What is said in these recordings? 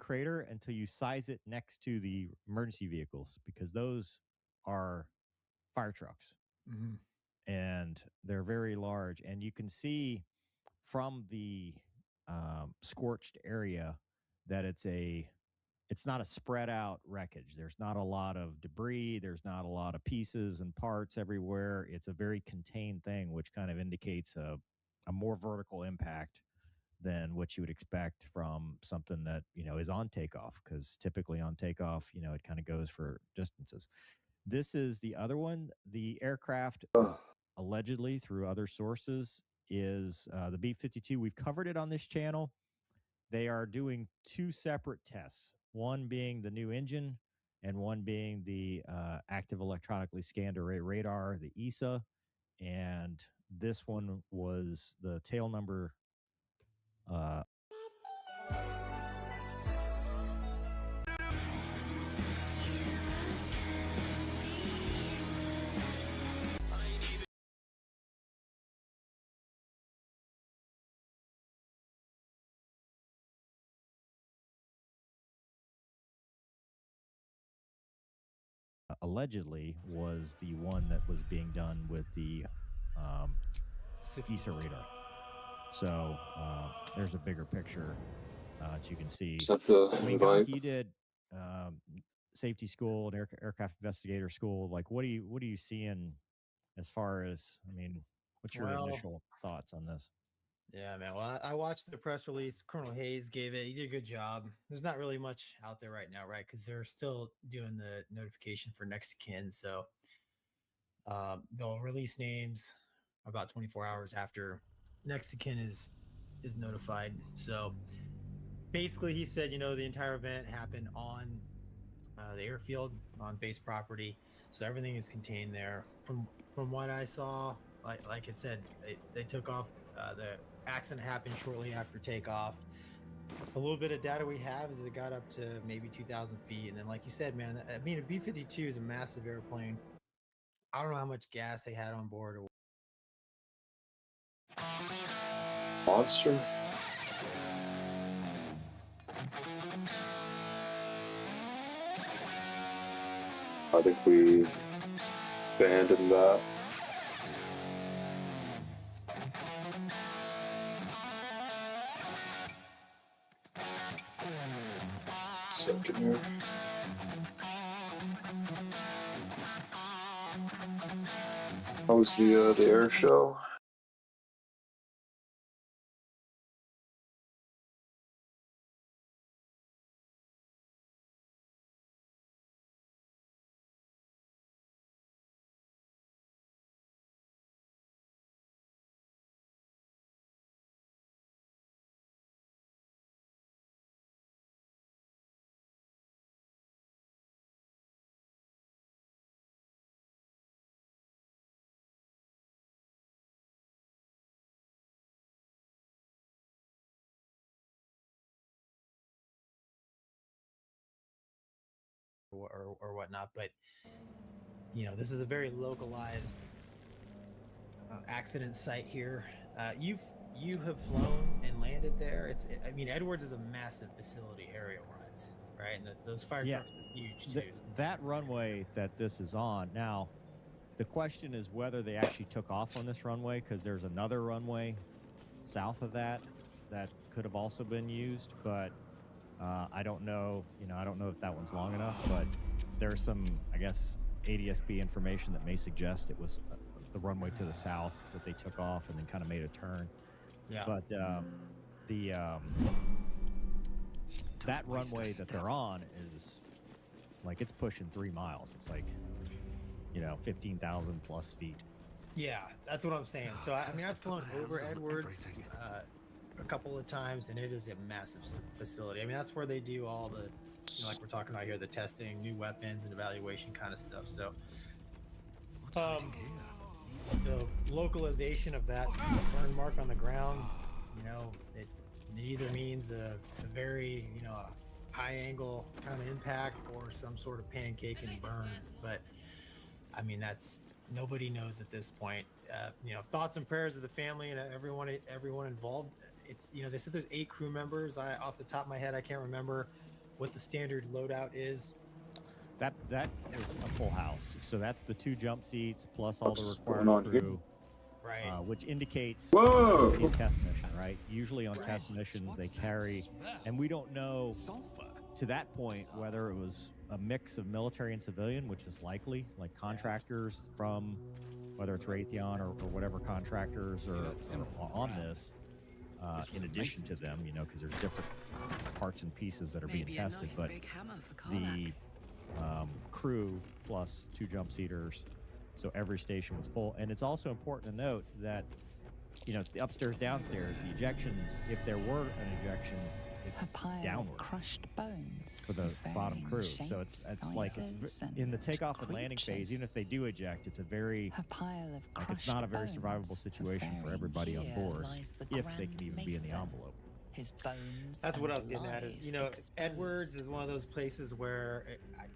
crater until you size it next to the emergency vehicles because those are fire trucks Mm-hmm. and they're very large. And you can see from the scorched area that it's not a spread out wreckage. There's not a lot of debris. There's not a lot of pieces and parts everywhere. It's a very contained thing, which kind of indicates a more vertical impact than what you would expect from something that is on takeoff, because typically on takeoff it kind of goes for distances. This is the other one. The aircraft, allegedly through other sources, is the B-52. We've covered it on this channel. They are doing two separate tests, one being the new engine and one being the active electronically scanned array radar, the ESA. And this one was the tail number. Uh, allegedly was the one that was being done with the um, ESA radar. So there's a bigger picture that you can see. Except the I mean, Gonk, you did safety school and aircraft investigator school. Like, what are you seeing as far as? I mean, what's your initial thoughts on this? Yeah, man. Well, I watched the press release. Colonel Hayes gave it. He did a good job. There's not really much out there right now, right? Because they're still doing the notification for next of kin. So they'll release names about 24 hours after next of kin is notified. So basically, he said, the entire event happened on the airfield on base property. So everything is contained there. From what I saw, like it said, they took off. The accident happened shortly after takeoff. A little bit of data we have is it got up to maybe 2,000 feet. And then, like you said, man, I mean, a B-52 is a massive airplane. I don't know how much gas they had on board. Monster? I think we abandoned that. Second here. How was the air show? Or whatnot, but this is a very localized accident site here. You have flown and landed there. I mean, Edwards is a massive facility area wise, right? And those fire trucks are huge too. That runway that this is on now. The question is whether they actually took off on this runway, because there's another runway south of that could have also been used, but I don't know. I don't know if that one's long enough, but there's some, I guess, ADSB information that may suggest it was the runway to the south that they took off and then kind of made a turn. Yeah. But that runway that they're on is like, it's pushing 3 miles. It's like 15,000 plus feet. Yeah, that's what I'm saying. So I mean, I've flown over Edwards a couple of times, and it is a massive facility. I mean, that's where they do all the, like we're talking about here, the testing, new weapons, and evaluation kind of stuff. So, the localization of that burn mark on the ground, it either means a very, high angle kind of impact or some sort of pancake and burn. But I mean, nobody knows at this point. Thoughts and prayers of the family and everyone involved. It's they said there's 8 crew members. Off the top of my head, I can't remember what the standard loadout is? That is a full house. So that's the 2 jump seats plus all What's the going required on here? crew, Right. which indicates Whoa! obviously a test mission, right? Usually on test missions they carry, and we don't know to that point whether it was a mix of military and civilian, which is likely, like contractors from whether it's Raytheon or whatever contractors are on this. In addition to them, because there's different parts and pieces that are being tested, but the crew plus 2 jump seaters, so every station was full. And it's also important to note that it's the upstairs downstairs. The ejection, if there were an ejection, it's A pile downward of crushed bones for the bottom crew. shapes, So it's like it's sizes, in the and takeoff and landing phase. creatures. Even if they do eject, it's a very A pile of like it's crushed not a very bones. survivable situation for Varying everybody on here board lies the if they can Grand even be in the Mason. envelope. His bones. That's what I was and getting at. Is lies Edwards exposed. is one of those places where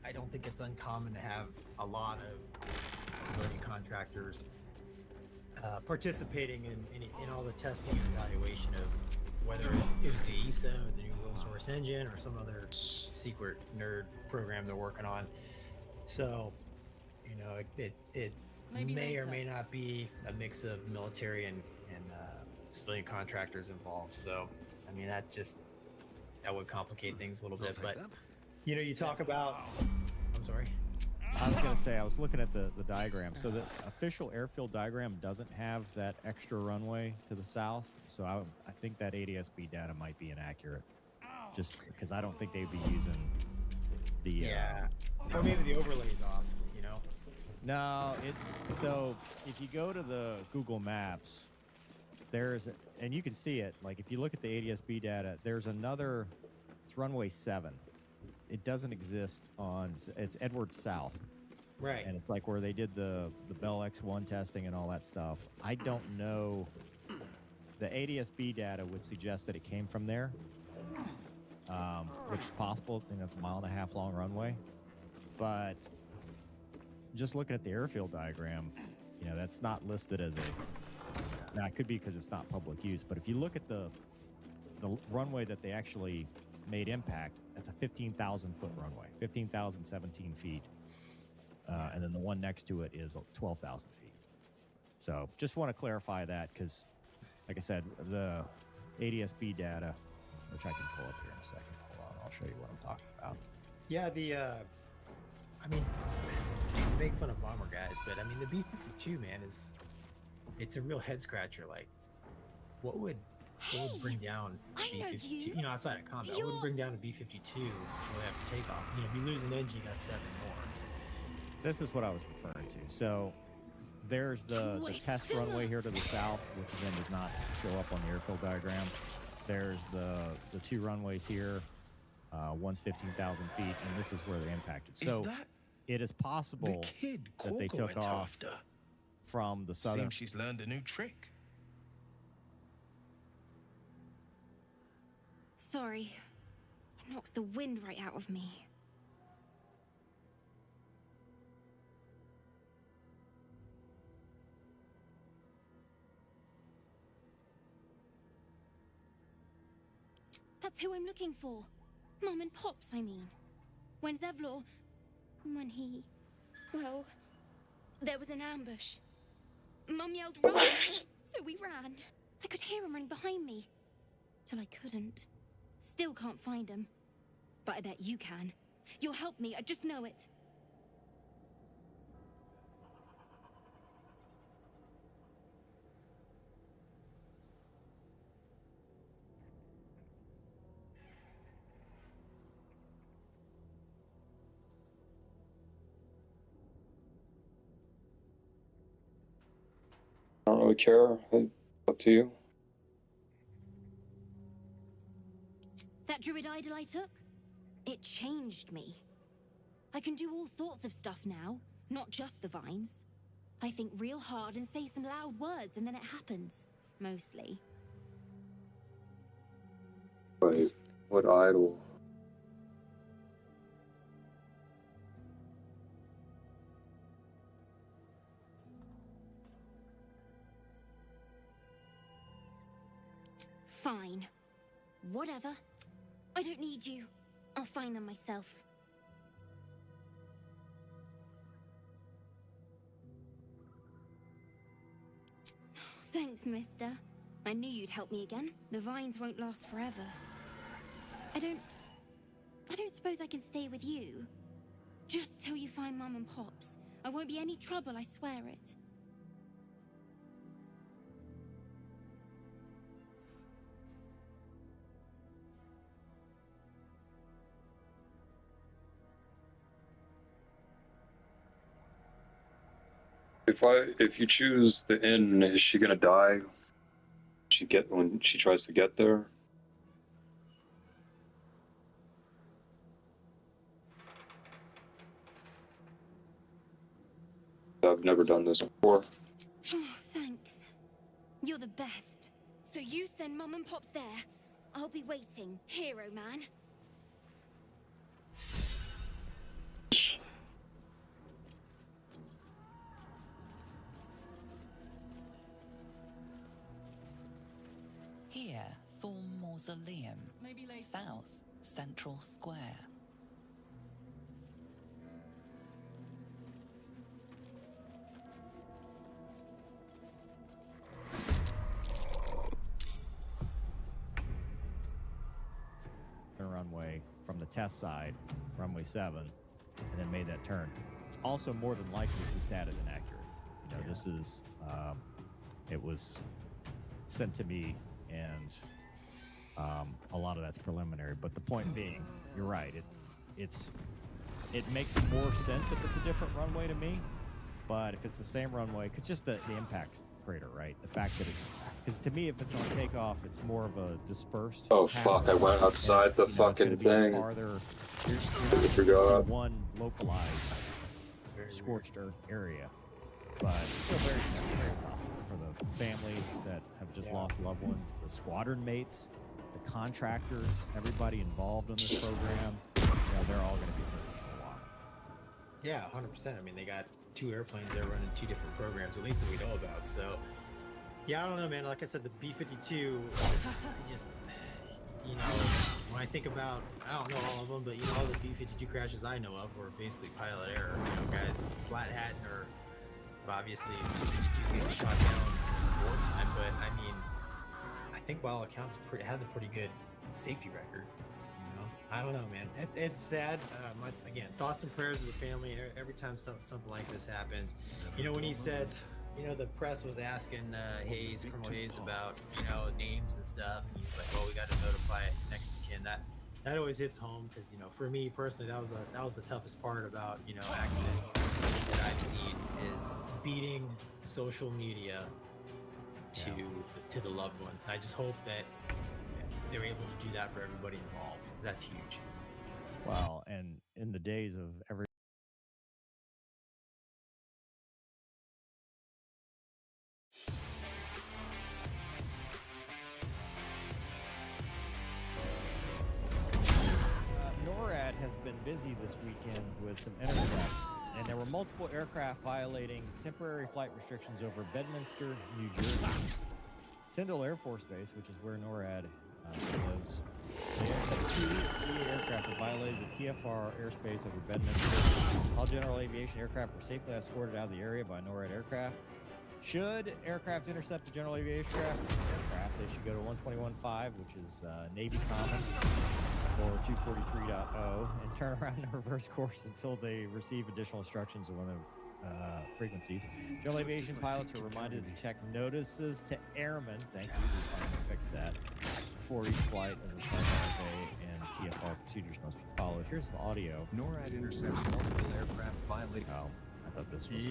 I don't think it's uncommon to have a lot of civilian contractors participating in all the testing and evaluation of whether it was the ESA, or the new World Source Engine, or some other secret nerd program they're working on. So, it Maybe may or later. may not be a mix of military and civilian contractors involved. So, I mean, that would complicate things a little bit. But you talk about. I'm sorry. I was going to say, I was looking at the diagram. So the official airfield diagram doesn't have that extra runway to the south. So I think that ADSB data might be inaccurate, just because I don't think they'd be using the or maybe the overlays off. No, it's so if you go to the Google Maps, and you can see it. Like if you look at the ADSB data, there's another. It's runway 7. It doesn't exist on. It's Edwards South. Right. And it's like where they did the Bell X1 testing and all that stuff. I don't know. The ADSB data would suggest that it came from there, which is possible. I think that's a 1.5 mile long runway. But just looking at the airfield diagram, that's not listed as a. Now, it could be because it's not public use. But if you look at the runway that they actually made impact, that's a 15,000 foot runway, 15,017 feet. And then the one next to it is 12,000 feet. So just want to clarify that because, like I said, the ADSB data, which I can pull up here in a second. Hold on, I'll show you what I'm talking about. Yeah, I mean, make fun of bomber guys, but I mean, the B-52, man, it's a real head scratcher. Like, what would bring down I know B-52? you. Outside of combat, what would bring down a B-52 after takeoff? If you lose an engine, you got 7 more. This is what I was referring to. So there's the test runway here to the south, which again does not show up on the airfield diagram. There's the 2 runways here. One's 15,000 feet, and this is where they impacted. So it is possible that they took off from the southern. Seems she's learned a new trick. Sorry. It knocks the wind right out of me. That's who I'm looking for. Mom and Pops, I mean. When Zevlor... When he... Well... There was an ambush. Mum yelled, "Run!" So we ran. I could hear him running behind me. Till I couldn't. Still can't find him. But I bet you can. You'll help me, I just know it. I don't really care. Up to you. That druid idol I took? It changed me. I can do all sorts of stuff now, not just the vines. I think real hard and say some loud words and then it happens. Mostly. Wait, what idol? Fine. Whatever. I don't need you. I'll find them myself. Thanks, mister. I knew you'd help me again. The vines won't last forever. I don't suppose I can stay with you. Just till you find Mum and Pops. I won't be any trouble, I swear it. If you choose the inn, is she gonna die? When she tries to get there? I've never done this before. Oh, thanks. You're the best. So you send Mum and Pops there. I'll be waiting, hero man. Here, Thorn Mausoleum. Maybe later. South, Central Square. Runway from the test side, runway 7, and then made that turn. It's also more than likely this data is inaccurate. You know, this is it was sent to me, and a lot of that's preliminary. But the point being, you're right. It makes more sense if it's a different runway to me. But if it's the same runway, because just the impact crater, right? The fact that it's, because to me, if it's on takeoff, it's more of a dispersed. Oh fuck! I went outside the fucking thing. Farther, I forgot. One localized scorched earth area, but still very tough for the families that have just lost loved ones, the squadron mates, the contractors, everybody involved in this program. You know, they're all going to be hurt for a while. Yeah, 100%. I mean, they got 2 airplanes there running 2 different programs, at least that we know about. So, yeah, I don't know, man. Like I said, the B-52, I just, you know, when I think about, I don't know all of them, but you know, all the B-52 crashes I know of were basically pilot error. You know, guys flat hatting or obviously B-52's getting shot down in wartime. But I mean, I think by all accounts, it has a pretty good safety record. I don't know, man. It's sad. Again, thoughts and prayers of the family every time something like this happens. You know, when he said, you know, the press was asking Colonel Hayes about, you know, names and stuff, and he was like, "Well, we got to notify next of kin." That always hits home because, you know, for me personally, that was the toughest part about, you know, accidents that I've seen is beating social media to the loved ones. And I just hope that they're able to do that for everybody involved. That's huge. Well, and in the days of every NORAD has been busy this weekend with some intercepts, and there were multiple aircraft violating temporary flight restrictions over Bedminster, New Jersey. Tyndall Air Force Base, which is where NORAD lives, they intercepted 2 aircraft that violated the TFR airspace over Bedminster. All general aviation aircraft were safely escorted out of the area by NORAD aircraft. Should aircraft intercept a general aviation aircraft, they should go to 121.5, which is Navy Common, or 243.0, and turn around and reverse course until they receive additional instructions on one of the frequencies. General aviation pilots are reminded to check notices to airmen. Thank you. We finally fixed that. Before each flight, as a RFA and TFR procedures must be followed. Here's some audio. NORAD intercepts multiple aircraft violating. Oh, I thought this was.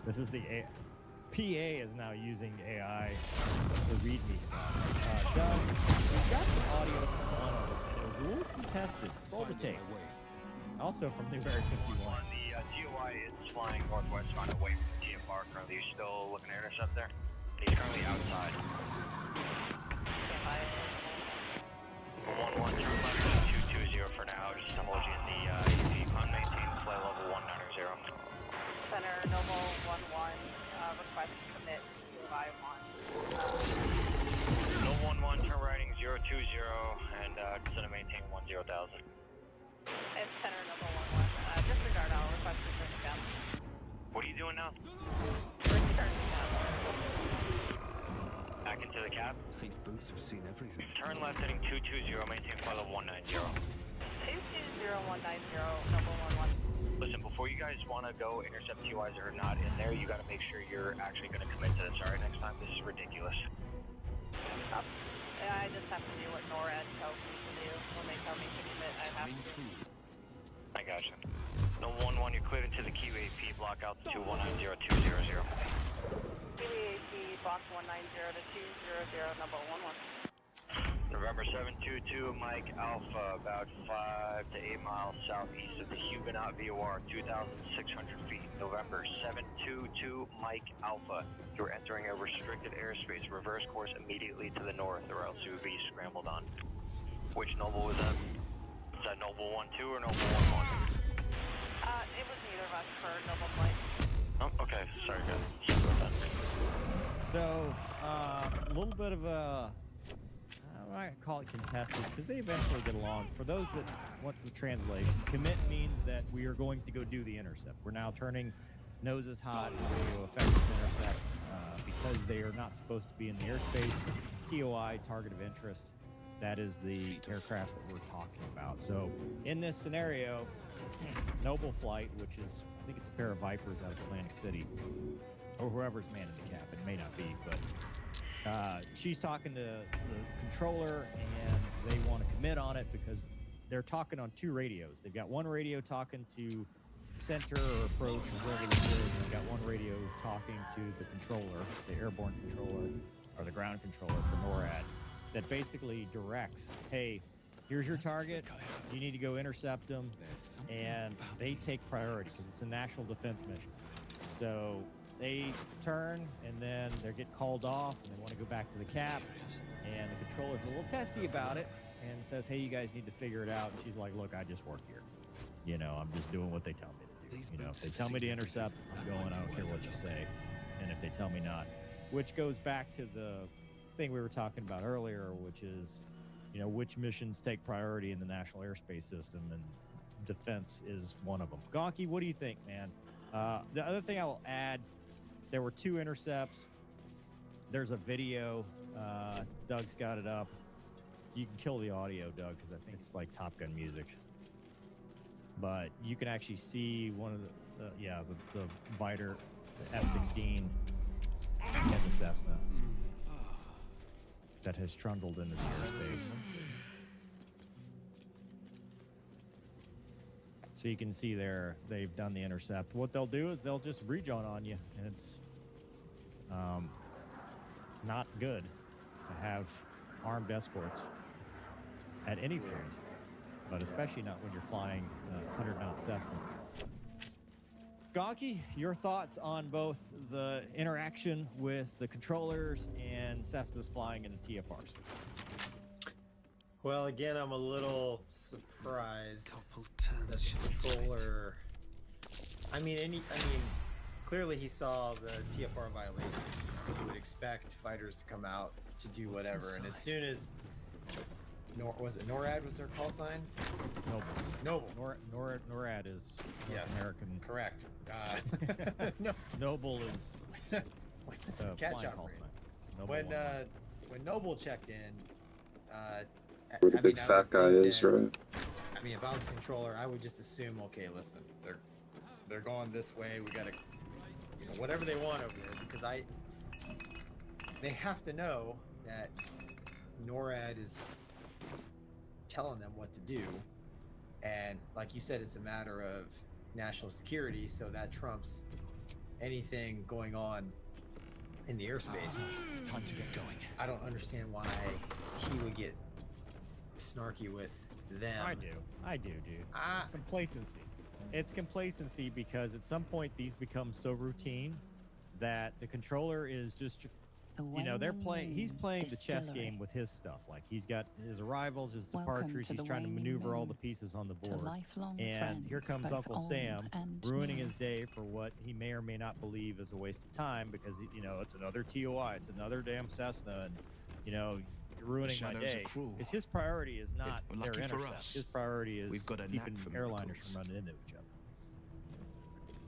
This is the PA is now using AI to read me stuff. Doug, we've got some audio from one of them, and it was a little contested. Roll the tape. Also from Newberry 51. The GOI is flying northwest on the way from TFR. Currently, you're still looking to intercept there? He's currently outside. 1-1, turn left 220 for now. Just to hold you in the AC. Maintain flight level 190. Center, Novo 1-1, request to commit GOI 1. No 1-1, turn righting 020, and consider maintain 10,000. These boots have seen everything. Turn left heading 220, maintain flight level 190. 220-190, Noble 11. Listen, before you guys want to go intercept TYs that are not in there, you got to make sure you're actually going to commit to this, alright? Next time, this is ridiculous. I just have to do what NORAD tells me to do. When they tell me to commit, I have Coming to. through. I gotcha. No 1-1, you're cleared into the QAP, block altitude 190-200. QAP, box 190 to 200, Noble 11. November 722, Mike Alpha, about 5 to 8 miles southeast of the Huguenot VOR, 2,600 feet. November 722, Mike Alpha, you're entering a restricted airspace. Reverse course immediately to the north, or else you will be scrambled on. Which Noble was that? Is that Noble 1-2 or Noble 1-1? It was neither of us for Noble flight. Oh, okay. Sorry, guys. Sorry about that. So, a little bit of a, I call it contested, because they eventually get along. For those that want the translation, commit means that we are going to go do the intercept. We're now turning noses hot, we're going to go affect this intercept, because they are not supposed to be in the airspace. TOI, target of interest, that is the aircraft that we're talking about. So, in this scenario, Noble Flight, which is, I think it's a pair of Vipers out of Atlantic City, or whoever's manning the cap, it may not be, but she's talking to the controller, and they want to commit on it because they're talking on two radios. They've got one radio talking to center or approach, or wherever they is. They've got one radio talking to the controller, the airborne controller, or the ground controller for NORAD, that basically directs, hey, here's your target, you need to go intercept them, and they take priority because it's a national defense mission. So they turn, and then they get called off, and they want to go back to the cap, and the controller's a little testy about it, and says, hey, you guys need to figure it out. And she's like, look, I just work here. You know, I'm just doing what they tell me to do. You know, if they tell me to intercept, I'm going, I don't care what you say. And if they tell me not, which goes back to the thing we were talking about earlier, which is, you know, which missions take priority in the national airspace system, and defense is one of them. Gonky, what do you think, man? The other thing I will add, there were two intercepts. There's a video. Doug's got it up. You can kill the audio, Doug, because I think it's like Top Gun music. But you can actually see one of the Viter, the F-16, and the Cessna that has trundled into the airspace. So you can see there, they've done the intercept. What they'll do is they'll just rejoin on you, and it's not good to have armed escorts at any point, but especially not when you're flying 100-knot Cessna. Gonky, your thoughts on both the interaction with the controllers and Cessnas flying in the TFRs? Well, again, I'm a little surprised that the controller. I mean, clearly he saw the TFR violation. You would expect fighters to come out to do whatever, and as soon as was it NORAD was their call sign? Noble. NORAD is Yes. American. Correct. No. Noble is Catch flying up. call sign. Noble When 1-1. when Noble checked in, Where the big I fat would guy think is, that- right? I mean, if I was a controller, I would just assume, okay, listen, they're going this way. We gotta, whatever they want over there, because they have to know that NORAD is telling them what to do, and like you said, it's a matter of national security, so that trumps anything going on in the airspace. Time to get going. I don't understand why he would get snarky with them. I do, dude. Complacency. It's complacency because at some point these become so routine that the controller is just, he's playing the chess game with his stuff. Like he's got his arrivals, his departures, he's trying to maneuver all the pieces on the board. And here comes Uncle Sam ruining his day for what he may or may not believe is a waste of time because, it's another TOI, it's another damn Cessna, and, you're ruining my day. Because his priority is not their intercept. His priority is keeping airliners from running into each other.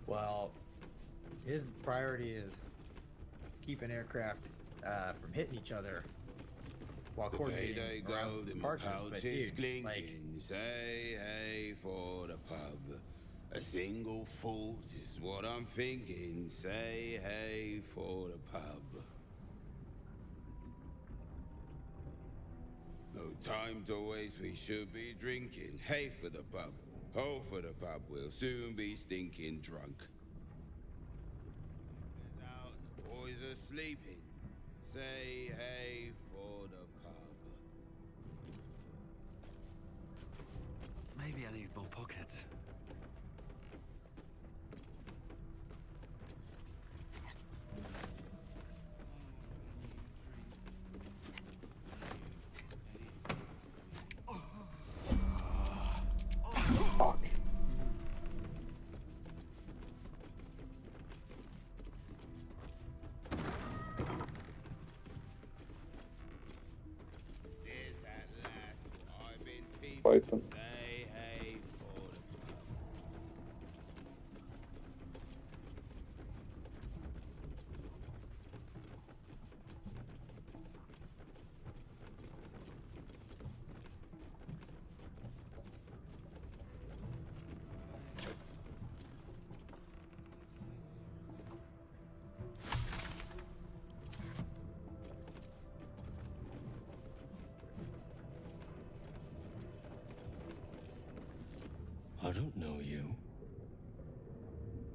Well, his priority is keeping aircraft from hitting each other while The coordinating payday around goes, the then my departments. pouch But is dude, like, clinking. Say hey for the pub. A single fault is what I'm thinking. Say hey for the pub. No time to waste, we should be drinking. Hey for the pub. Ho for the pub, we'll soon be stinking drunk. It's out and the boys are sleeping. Say hey for the pub. Maybe I need more pockets. Fuck. There's that lass I've been peeping. Fight them. Say hey for the pub. I don't know you.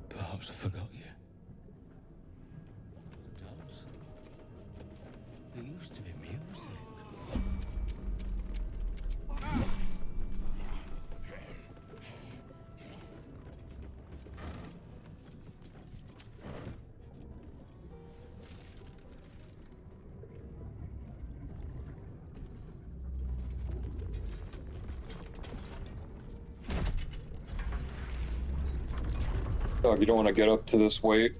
Perhaps I forgot you. It does. It used to be music. Dog, you don't want to get up to this weight.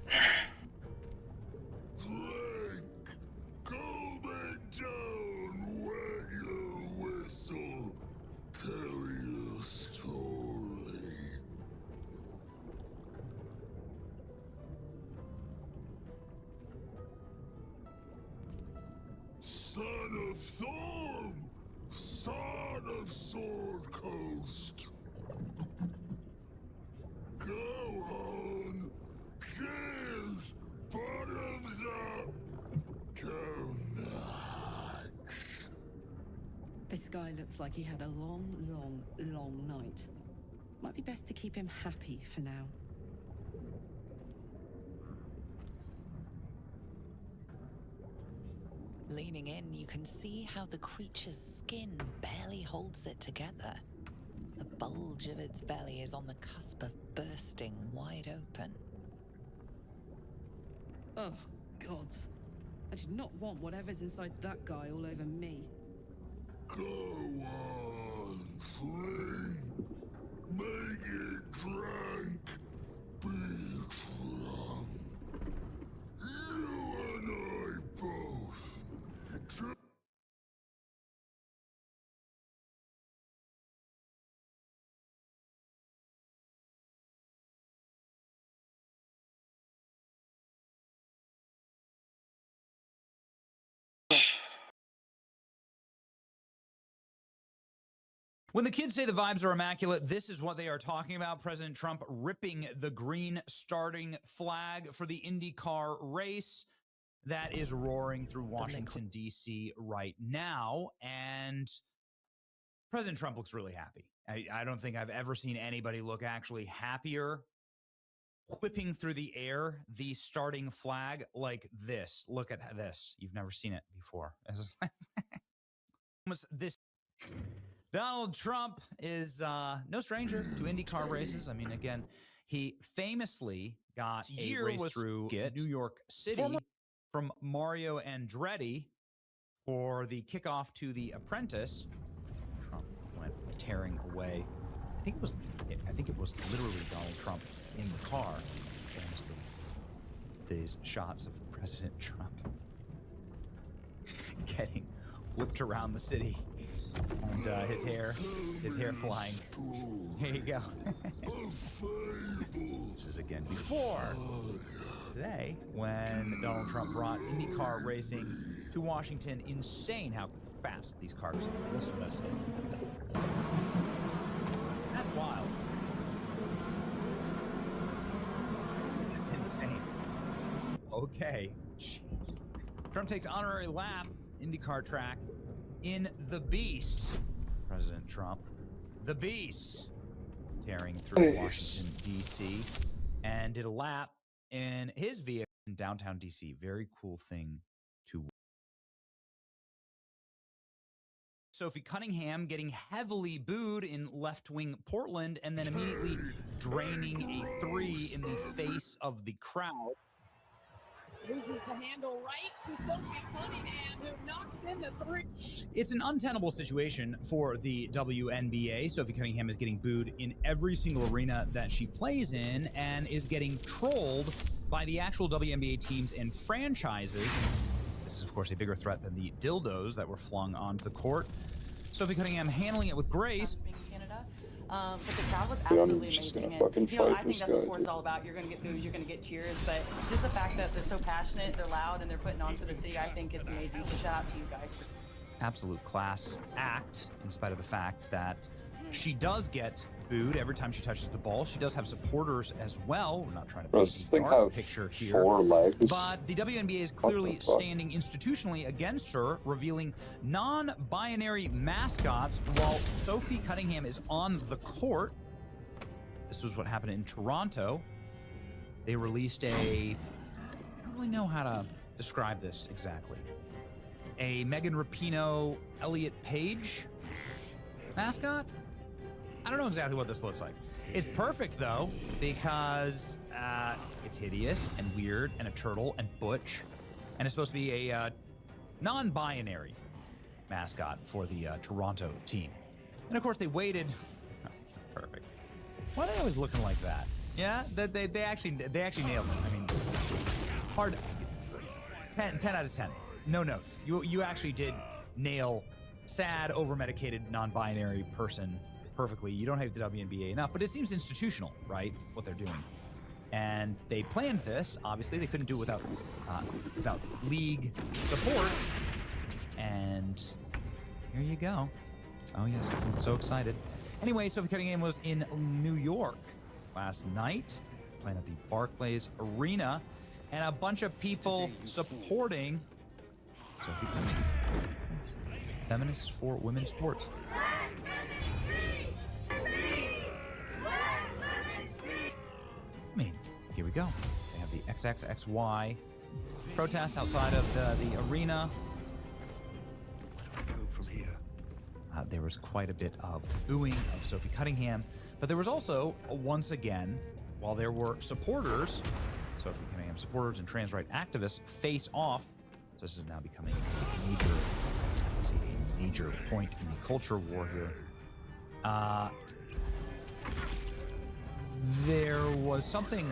Go back down when you whistle. Tell your story. Son of Thorm! Son of Sword Coast! Go on! Cheers! Bottoms up! Go nuts! This guy looks like he had a long night. Might be best to keep him happy for now. Leaning in, you can see how the creature's skin barely holds it together. The bulge of its belly is on the cusp of bursting wide open. Oh, gods. I did not want whatever's inside that guy all over me. Go on, fling! Make it drunk! Be drunk! You and I both! When the kids say the vibes are immaculate, this is what they are talking about. President Trump ripping the green starting flag for the IndyCar race that is roaring through Washington, D.C. right now. And President Trump looks really happy. I don't think I've ever seen anybody look actually happier whipping through the air the starting flag like this. Look at this. You've never seen it before. This Donald Trump is no stranger to IndyCar races. I mean, again, he famously got a race through New York City from Mario Andretti for the kickoff to The Apprentice. Trump went tearing away. I think it was literally Donald Trump in the car. Famously, these shots of President Trump getting whipped around the city. And his hair flying. Here you go. This is again before today when Donald Trump brought IndyCar racing to Washington. Insane how fast, these cars. Listen to this. That's wild. This is insane. Okay. Jeez. Trump takes honorary lap IndyCar track in the Beast. President Trump. The Beast. Tearing through Washington, D.C. and did a lap in his vehicle in downtown D.C. Very cool thing to watch. Sophie Cunningham getting heavily booed in left-wing Portland and then immediately draining a 3 in the face of the crowd. Loses the handle right to Sophie Cunningham, who knocks in the 3. It's an untenable situation for the WNBA. Sophie Cunningham is getting booed in every single arena that she plays in and is getting trolled by the actual WNBA teams and franchises. This is, of course, a bigger threat than the dildos that were flung onto the court. Sophie Cunningham handling it with grace. But the crowd was absolutely I'm just amazing. gonna fucking And, you know, fight I think this that's what guy. sports is all about. You're going to get boos, you're going to get cheers, but just the fact that they're so passionate, they're loud, and they're putting on for the city, I think it's amazing. So shout out to you guys. Absolute class act, in spite of the fact that she does get booed every time she touches the ball. She does have supporters as well. We're not trying to paint Does this a thing dark have picture here, 4 legs? but the WNBA is clearly standing institutionally against her, revealing non-binary mascots while Sophie Cunningham is on the court. This was what happened in Toronto. They released I don't really know how to describe this exactly. A Megan Rapinoe, Elliot Page mascot? I don't know exactly what this looks like. It's perfect, though, because it's hideous and weird and a turtle and butch. And it's supposed to be a non-binary mascot for the Toronto team. And, of course, they waited. Perfect. Why are they always looking like that? Yeah, they actually nailed it. I mean, hard. 10 out of 10. No notes. You actually did nail sad, over-medicated, non-binary person perfectly. You don't have the WNBA enough, but it seems institutional, right? What they're doing, and they planned this. Obviously, they couldn't do it without league support. And here you go. Oh yes, I'm so excited. Anyway, Sophie Cunningham was in New York last night, playing at the Barclays Arena, and a bunch of people supporting Sophie Cunningham. Feminists for women's sports. I mean, here we go. They have the XXXY protests outside of the arena. There was quite a bit of booing of Sophie Cunningham, but there was also, once again, while there were supporters, Sophie Cunningham supporters and trans rights activists face off. So this is now becoming a major point in the culture war here. There was something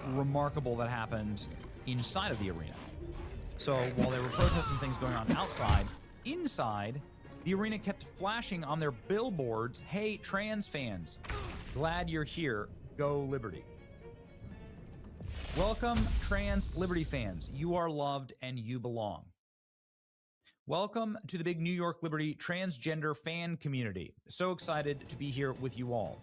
remarkable that happened inside of the arena. So while there were protests and things going on outside, inside, the arena kept flashing on their billboards, "Hey, trans fans, glad you're here. Go Liberty." Welcome, trans Liberty fans. You are loved and you belong. Welcome to the big New York Liberty transgender fan community. So excited to be here with you all.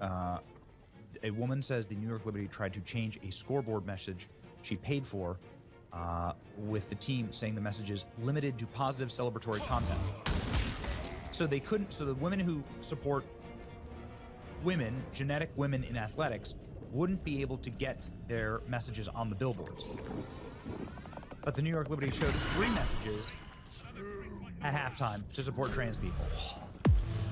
A woman says the New York Liberty tried to change a scoreboard message she paid for with the team saying the message is limited to positive celebratory content. So they couldn't, so the women who support women, genetic women in athletics, wouldn't be able to get their messages on the billboards. But the New York Liberty showed 3 messages at halftime to support trans people.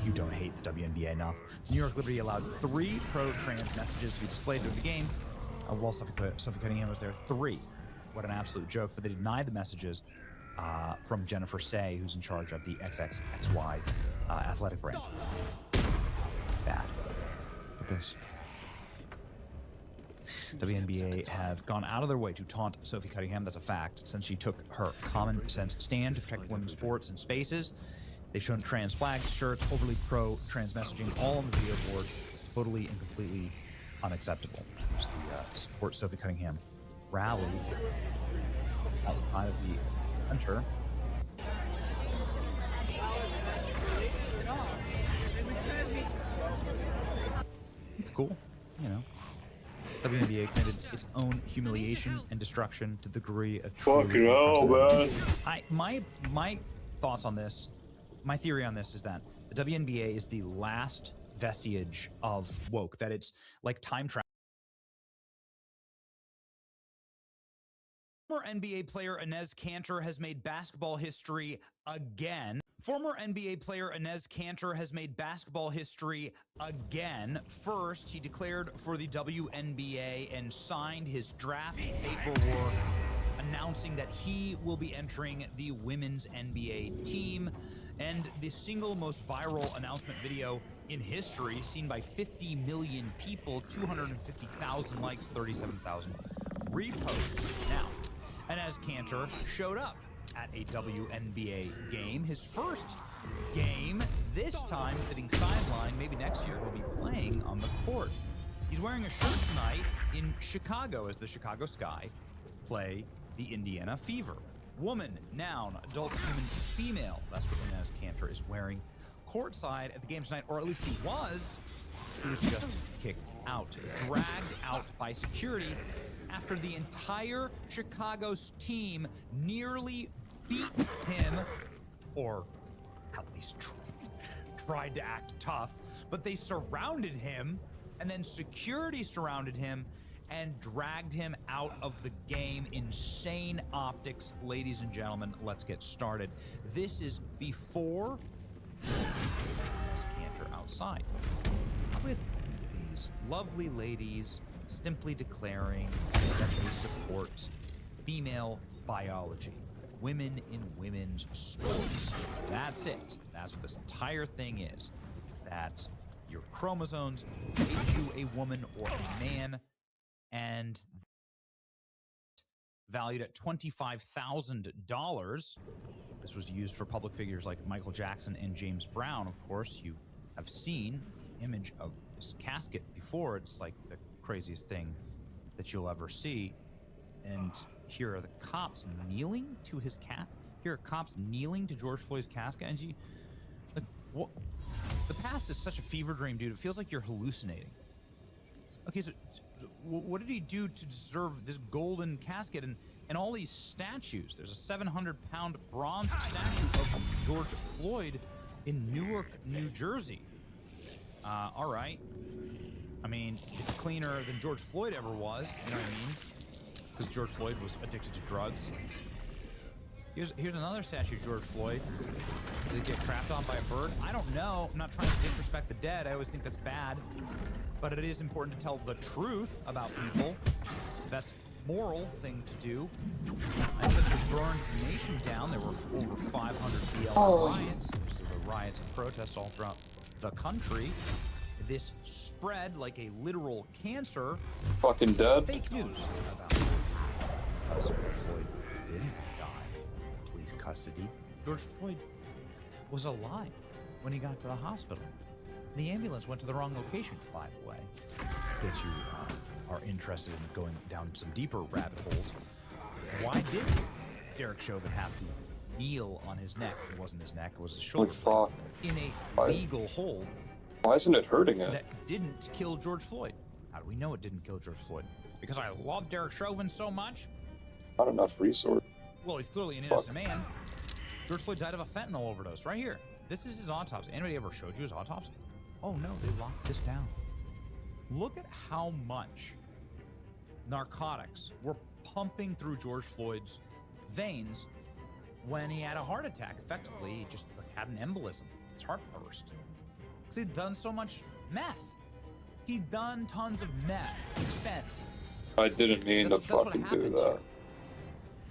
You don't hate the WNBA enough. New York Liberty allowed 3 pro-trans messages to be displayed during the game, while Sophie Cunningham was there 3. What an absolute joke. But they denied the messages from Jennifer Say, who's in charge of the XXXY athletic brand. Bad. Look at this. WNBA have gone out of their way to taunt Sophie Cunningham. That's a fact, since she took her common sense stand to protect women's sports and spaces. They've shown trans flags, shirts, overly pro-trans messaging, all on the video board. Totally and completely unacceptable. There's the support Sophie Cunningham rally outside of the I'm sure. It's cool, you know. WNBA committed its own humiliation and destruction to the degree of Fucking hell, man. My thoughts on this, my theory on this is that the WNBA is the last vestige of woke, that it's like time travel. Former NBA player Inez Kanter has made basketball history again. Former NBA player Inez Kanter has made basketball history again. First, he declared for the WNBA and signed his draft paperwork announcing that he will be entering the women's NBA team. And the single most viral announcement video in history, seen by 50 million people, 250,000 likes, 37,000 reposts. Now, Inez Kanter showed up at a WNBA game, his first game, this time sitting sideline. Maybe next year he'll be playing on the court. He's wearing a shirt tonight in Chicago as the Chicago Sky play the Indiana Fever. Woman, noun, adult, human, female. That's what Inez Kanter is wearing courtside at the game tonight, or at least he was. He was just kicked out, dragged out by security after the entire Chicago's team nearly beat him, or at least tried to act tough, but they surrounded him, and then security surrounded him and dragged him out of the game. Insane optics, ladies and gentlemen. Let's get started. This is before Kanter outside with these lovely ladies simply declaring that they support female biology, women in women's sports. That's it. That's what this entire thing is. That your chromosomes make you a woman or a man, and valued at $25,000. This was used for public figures like Michael Jackson and James Brown. Of course, you have seen the image of this casket before. It's like the craziest thing that you'll ever see. And here are the cops kneeling to his cat. Here are cops kneeling to George Floyd's casket. And like, what? The past is such a fever dream, dude. It feels like you're hallucinating. Okay, so what did he do to deserve this golden casket and all these statues? There's a 700-pound bronze statue of George Floyd in Newark, New Jersey. All right. I mean, it's cleaner than George Floyd ever was, you know what I mean? Because George Floyd was addicted to drugs. Here's another statue of George Floyd. Did he get crapped on by a bird? I don't know. I'm not trying to disrespect the dead. I always think that's bad. But it is important to tell the truth about people. That's a moral thing to do. I said they burned the nation down. There were over 500 BLM riots. There were riots and protests all throughout the country. This spread like a literal cancer. Fucking dead. Fake news about it. Because George Floyd didn't die in police custody. George Floyd was alive when he got to the hospital. The ambulance went to the wrong location, by the way. In case you are interested in going down some deeper rabbit holes. Why did Derek Chauvin have to kneel on his neck? It wasn't his neck, it was his shoulder. Fuck. In a legal hold. Why isn't it hurting it? That didn't kill George Floyd. How do we know it didn't kill George Floyd? Because I love Derek Chauvin so much? Not enough resource. Well, he's clearly an innocent man. George Floyd died of a fentanyl overdose right here. This is his autopsy. Anybody ever showed you his autopsy? Oh no, they locked this down. Look at how much narcotics were pumping through George Floyd's veins when he had a heart attack. Effectively, he just had an embolism. His heart burst. Because he'd done so much meth. He'd done tons of meth. He's spent. I didn't mean to fucking do that.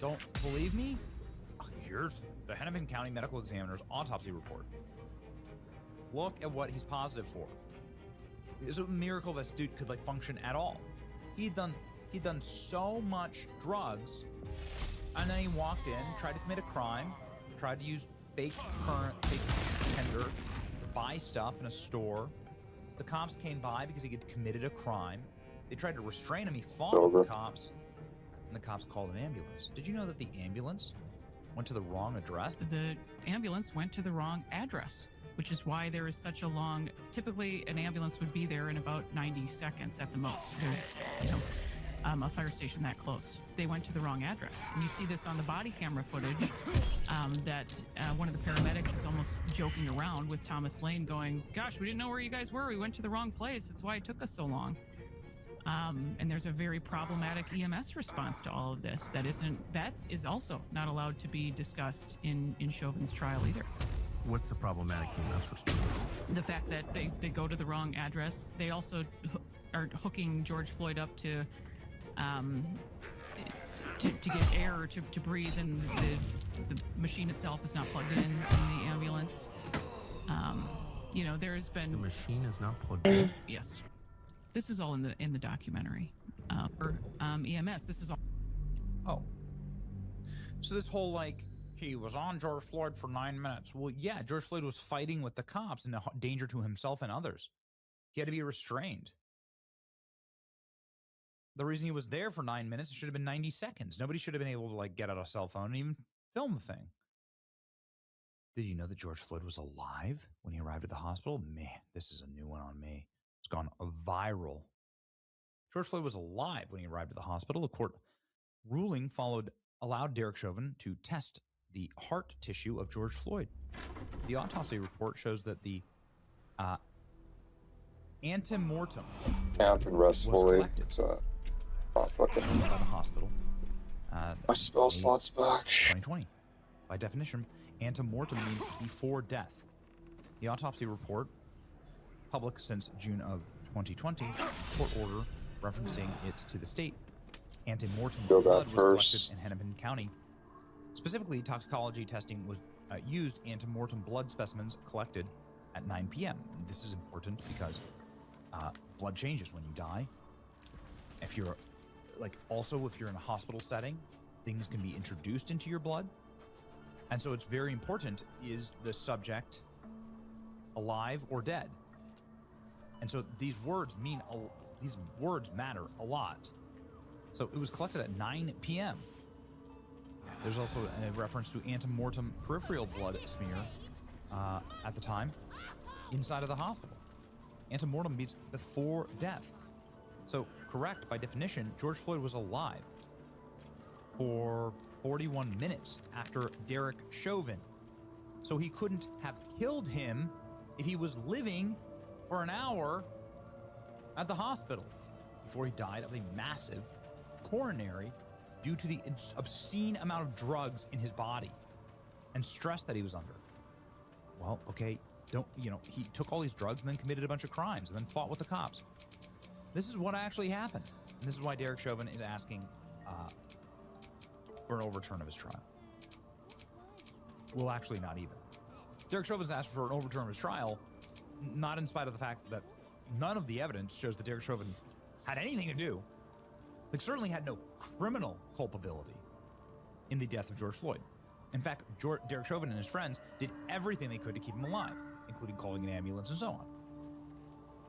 Don't believe me? Here's the Hennepin County Medical Examiner's autopsy report. Look at what he's positive for. It's a miracle this dude could like function at all. He'd done so much drugs, and then he walked in, tried to commit a crime, tried to use fake tender to buy stuff in a store. The cops came by because he had committed a crime. They tried to restrain him. He fought with the cops, and the cops called an ambulance. Did you know that the ambulance Went to the wrong address? The ambulance went to the wrong address, which is why there is such a long, typically an ambulance would be there in about 90 seconds at the most. There's, a fire station that close. They went to the wrong address. And you see this on the body camera footage that one of the paramedics is almost joking around with Thomas Lane going, gosh, we didn't know where you guys were. We went to the wrong place. That's why it took us so long. And there's a very problematic EMS response to all of this. That is also not allowed to be discussed in Chauvin's trial either. What's the problematic EMS response? The fact that they go to the wrong address. They also are hooking George Floyd up to get air or to breathe, and the machine itself is not plugged in the ambulance. There has been... The machine is not plugged in? Yes. This is all in the documentary. For EMS, this is all... Oh. So this whole, he was on George Floyd for 9 minutes. Well, yeah, George Floyd was fighting with the cops and a danger to himself and others. He had to be restrained. The reason he was there for 9 minutes, it should have been 90 seconds. Nobody should have been able to get out a cell phone and even film the thing. Did you know that George Floyd was alive when he arrived at the hospital? Man, this is a new one on me. It's gone viral. George Floyd was alive when he arrived at the hospital. The court ruling allowed Derek Chauvin to test the heart tissue of George Floyd. The autopsy report shows that the antemortem Camp and restfully. by the hospital. My spell slots back. 2020. By definition, antemortem means before death. The autopsy report, public since June of 2020, court order referencing it to the state. Antemortem blood was collected in Hennepin County. Specifically, toxicology testing was used antemortem blood specimens collected at 9 p.m. This is important because blood changes when you die. If you're if you're in a hospital setting, things can be introduced into your blood. And so it's very important, is the subject alive or dead? And so these words matter a lot. So it was collected at 9 p.m. There's also a reference to antemortem peripheral blood smear at the time inside of the hospital. Antemortem means before death. So, correct, by definition, George Floyd was alive for 41 minutes after Derek Chauvin. So he couldn't have killed him if he was living for an hour at the hospital before he died of a massive coronary due to the obscene amount of drugs in his body and stress that he was under. Well, okay, he took all these drugs and then committed a bunch of crimes and then fought with the cops. This is what actually happened. And this is why Derek Chauvin is asking for an overturn of his trial. Well, actually, not even. Derek Chauvin's asked for an overturn of his trial, not in spite of the fact that none of the evidence shows that Derek Chauvin had anything to do, certainly had no criminal culpability in the death of George Floyd. In fact, Derek Chauvin and his friends did everything they could to keep him alive, including calling an ambulance and so on.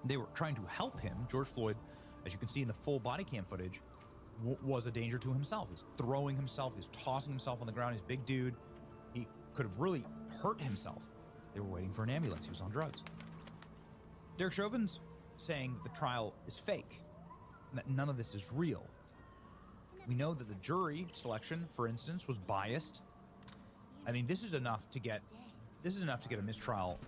They were trying to help him. George Floyd, as you can see in the full body cam footage, was a danger to himself. He's throwing himself, he's tossing himself on the ground. He's a big dude. He could have really hurt himself. They were waiting for an ambulance. He was on drugs. Derek Chauvin's saying the trial is fake, and that none of this is real. We know that the jury selection, for instance, was biased. I mean, this is enough to get a mistrial,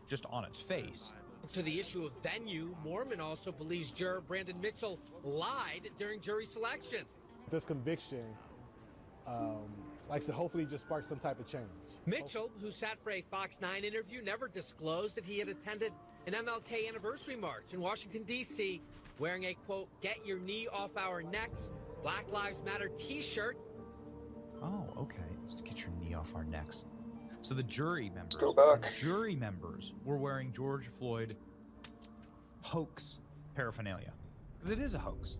just on its face. To the issue of venue, Mormon also believes juror Brandon Mitchell lied during jury selection. This conviction, like I said, hopefully just sparks some type of change. Mitchell, who sat for a Fox 9 interview, never disclosed that he had attended an MLK anniversary march in Washington, D.C., wearing a, quote, "Get your knee off our necks, Black Lives Matter t-shirt." Oh, okay. Let's get your knee off our necks. So the jury members, were wearing George Floyd hoax paraphernalia. Because it is a hoax.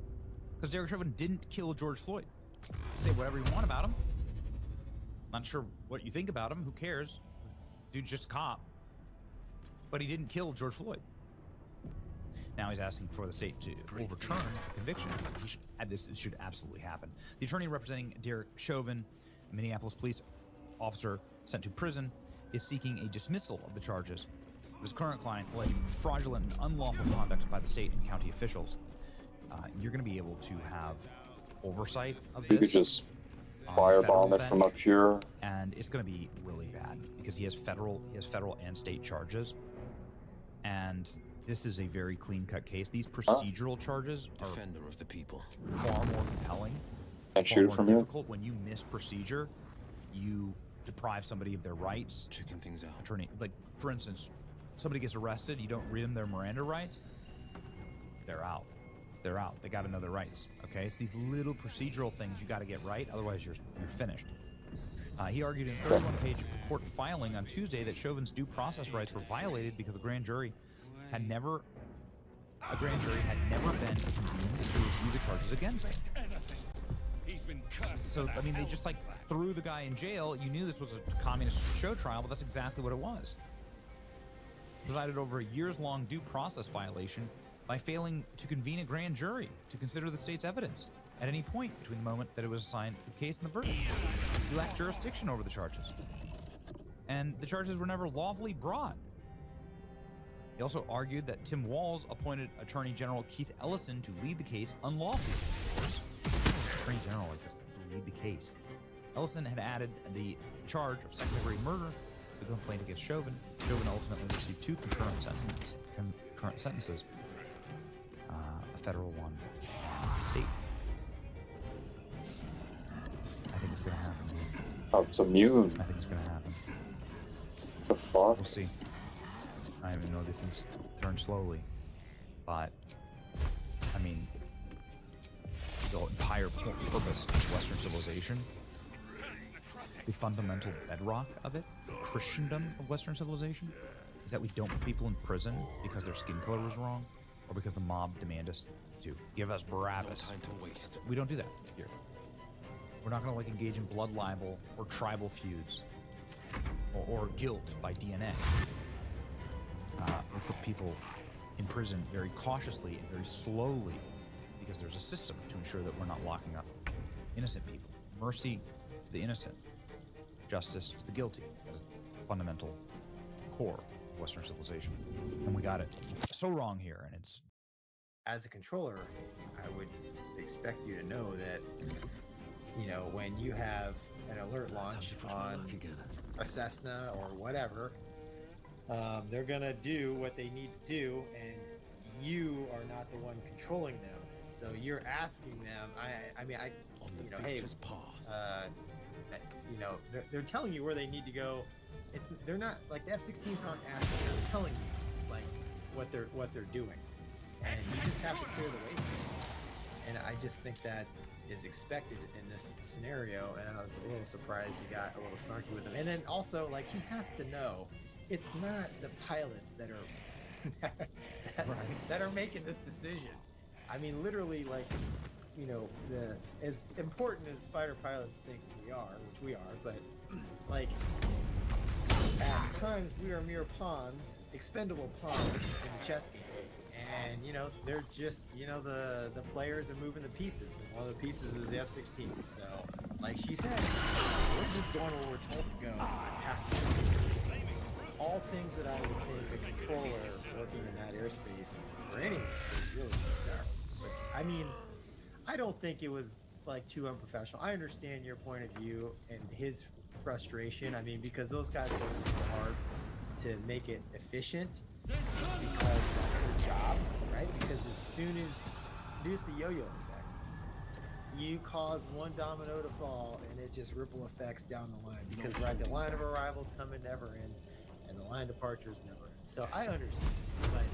Because Derek Chauvin didn't kill George Floyd. Say whatever you want about him. Not sure what you think about him. Who cares? Dude's just a cop. But he didn't kill George Floyd. Now he's asking for the state to overturn the conviction. This should absolutely happen. The attorney representing Derek Chauvin A Minneapolis police officer sent to prison is seeking a dismissal of the charges. His current client alleged fraudulent and unlawful conduct by the state and county officials. You're going to be able to have oversight of this. You could just firebomb it from up here. And it's going to be really bad because he has federal and state charges. And this is a very clean-cut case. These procedural charges are Defender of the people. far more compelling. Can't shoot it from here. Difficult when you miss procedure, you deprive somebody of their rights. Checking things out. Attorney, like for instance, somebody gets arrested, you don't read them their Miranda rights, they're out. They're out. They got to know their rights. Okay, it's these little procedural things you got to get right, otherwise you're finished. He argued in a 31-page court filing on Tuesday that Chauvin's due process rights were violated because the grand jury had never been convened to review the charges against him. So I mean, they just like threw the guy in jail. You knew this was a communist show trial, but that's exactly what it was. Presided over a years-long due process violation by failing to convene a grand jury to consider the state's evidence at any point between the moment that it was assigned the case and the verdict. He lacked jurisdiction over the charges, and the charges were never lawfully brought. He also argued that Tim Walz appointed Attorney General Keith Ellison to lead the case unlawfully. Of course, Attorney General like this to lead the case. Ellison had added the charge of second-degree murder to the complaint against Chauvin. Chauvin ultimately received 2 concurrent sentences. A federal one, state. I think it's going to happen. Oh, it's immune. I think it's going to happen. The fuck? We'll see. I even know these things turn slowly, but I mean, the entire purpose of Western civilization, the fundamental bedrock of it, the Christendom of Western civilization, is that we don't put people in prison because their skin color was wrong or because the mob demand us to. Give us Barabbas. No time to waste. We don't do that here. We're not going to like engage in blood libel or tribal feuds or guilt by DNA. We put people in prison very cautiously and very slowly because there's a system to ensure that we're not locking up innocent people. Mercy to the innocent, justice to the guilty. That is the fundamental core of Western civilization. And we got it so wrong here, and it's... As a controller, I would expect you to know that, you know, when you have an alert launch on a Cessna or whatever, they're gonna do what they need to do, and you are not the one controlling them. So you're asking them. You know, hey, you know, they're telling you where they need to go. They're not like the F-16s aren't asking. They're telling you like what they're doing, and you just have to clear the way. And I just think that is expected in this scenario, and I was a little surprised he got a little snarky with him. And then also, like, he has to know it's not the pilots that are that are making this decision. I mean, literally, like, you know, as important as fighter pilots think we are, which we are, but like at times we are mere pawns, expendable pawns in the chess game. And, you know, they're just, you know, the players are moving the pieces, and one of the pieces is the F-16. So, like she said, we're just going where we're told to go. All things that I would think a controller working in that airspace, or any airspace, really does. But, I mean, I don't think it was, like, too unprofessional. I understand your point of view and his frustration. I mean, because those guys go so hard to make it efficient, because that's their job, right? Because as soon as here's the yo-yo effect, you cause one domino to fall and it just ripple effects down the line, because right, the line of arrivals coming never ends and the line of departures never ends. So I understand, but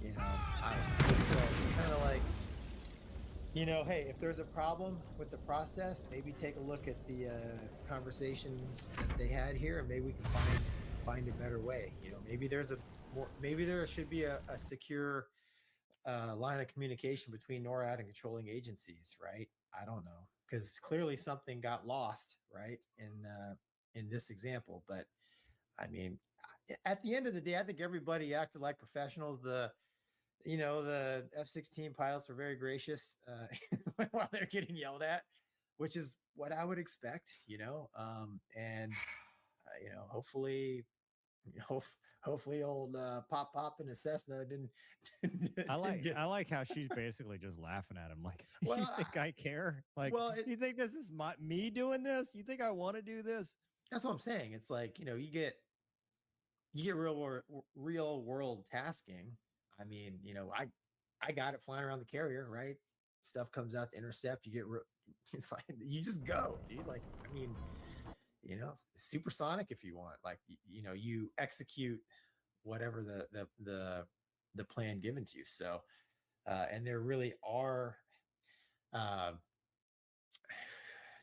you know, I don't know. So it's kind of like, you know, hey, if there's a problem with the process, maybe take a look at the conversations that they had here, and maybe we can find a better way. You know, maybe there should be a secure line of communication between NORAD and controlling agencies, right? I don't know, because clearly something got lost, right, in this example. But I mean, at the end of the day, I think everybody acted like professionals. The F-16 pilots were very gracious while they're getting yelled at, which is what I would expect, and hopefully, hopefully old Pop and a Cessna didn't I like how she's basically just laughing at him like, Well, you think I care? Like, well, you think this is me doing this? You think I want to do this? That's what I'm saying. It's like, you get real world tasking. I mean, I got it flying around the carrier, right? Stuff comes out to intercept. You get it's like you just go, dude. Like, I mean, supersonic if you want. Like, you execute whatever the plan given to you. So, and there really are,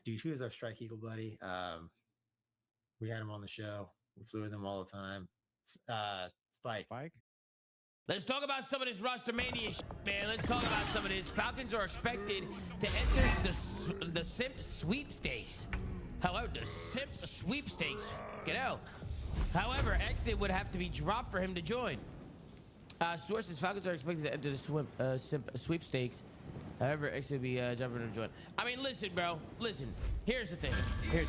dude, who is our Strike Eagle buddy? We had him on the show. We flew with him all the time. Spike. Let's talk about some of this roster mania shit, man. Let's talk about some of this. Falcons are expected to enter the Simp Sweepstakes. However, the Simp Sweepstakes, get out. However, exit would have to be dropped for him to join. Sources: Falcons are expected to enter the Simp Sweepstakes. However, exit would be dropped for him to join. I mean, listen, bro. Listen. Here's the thing. Okay,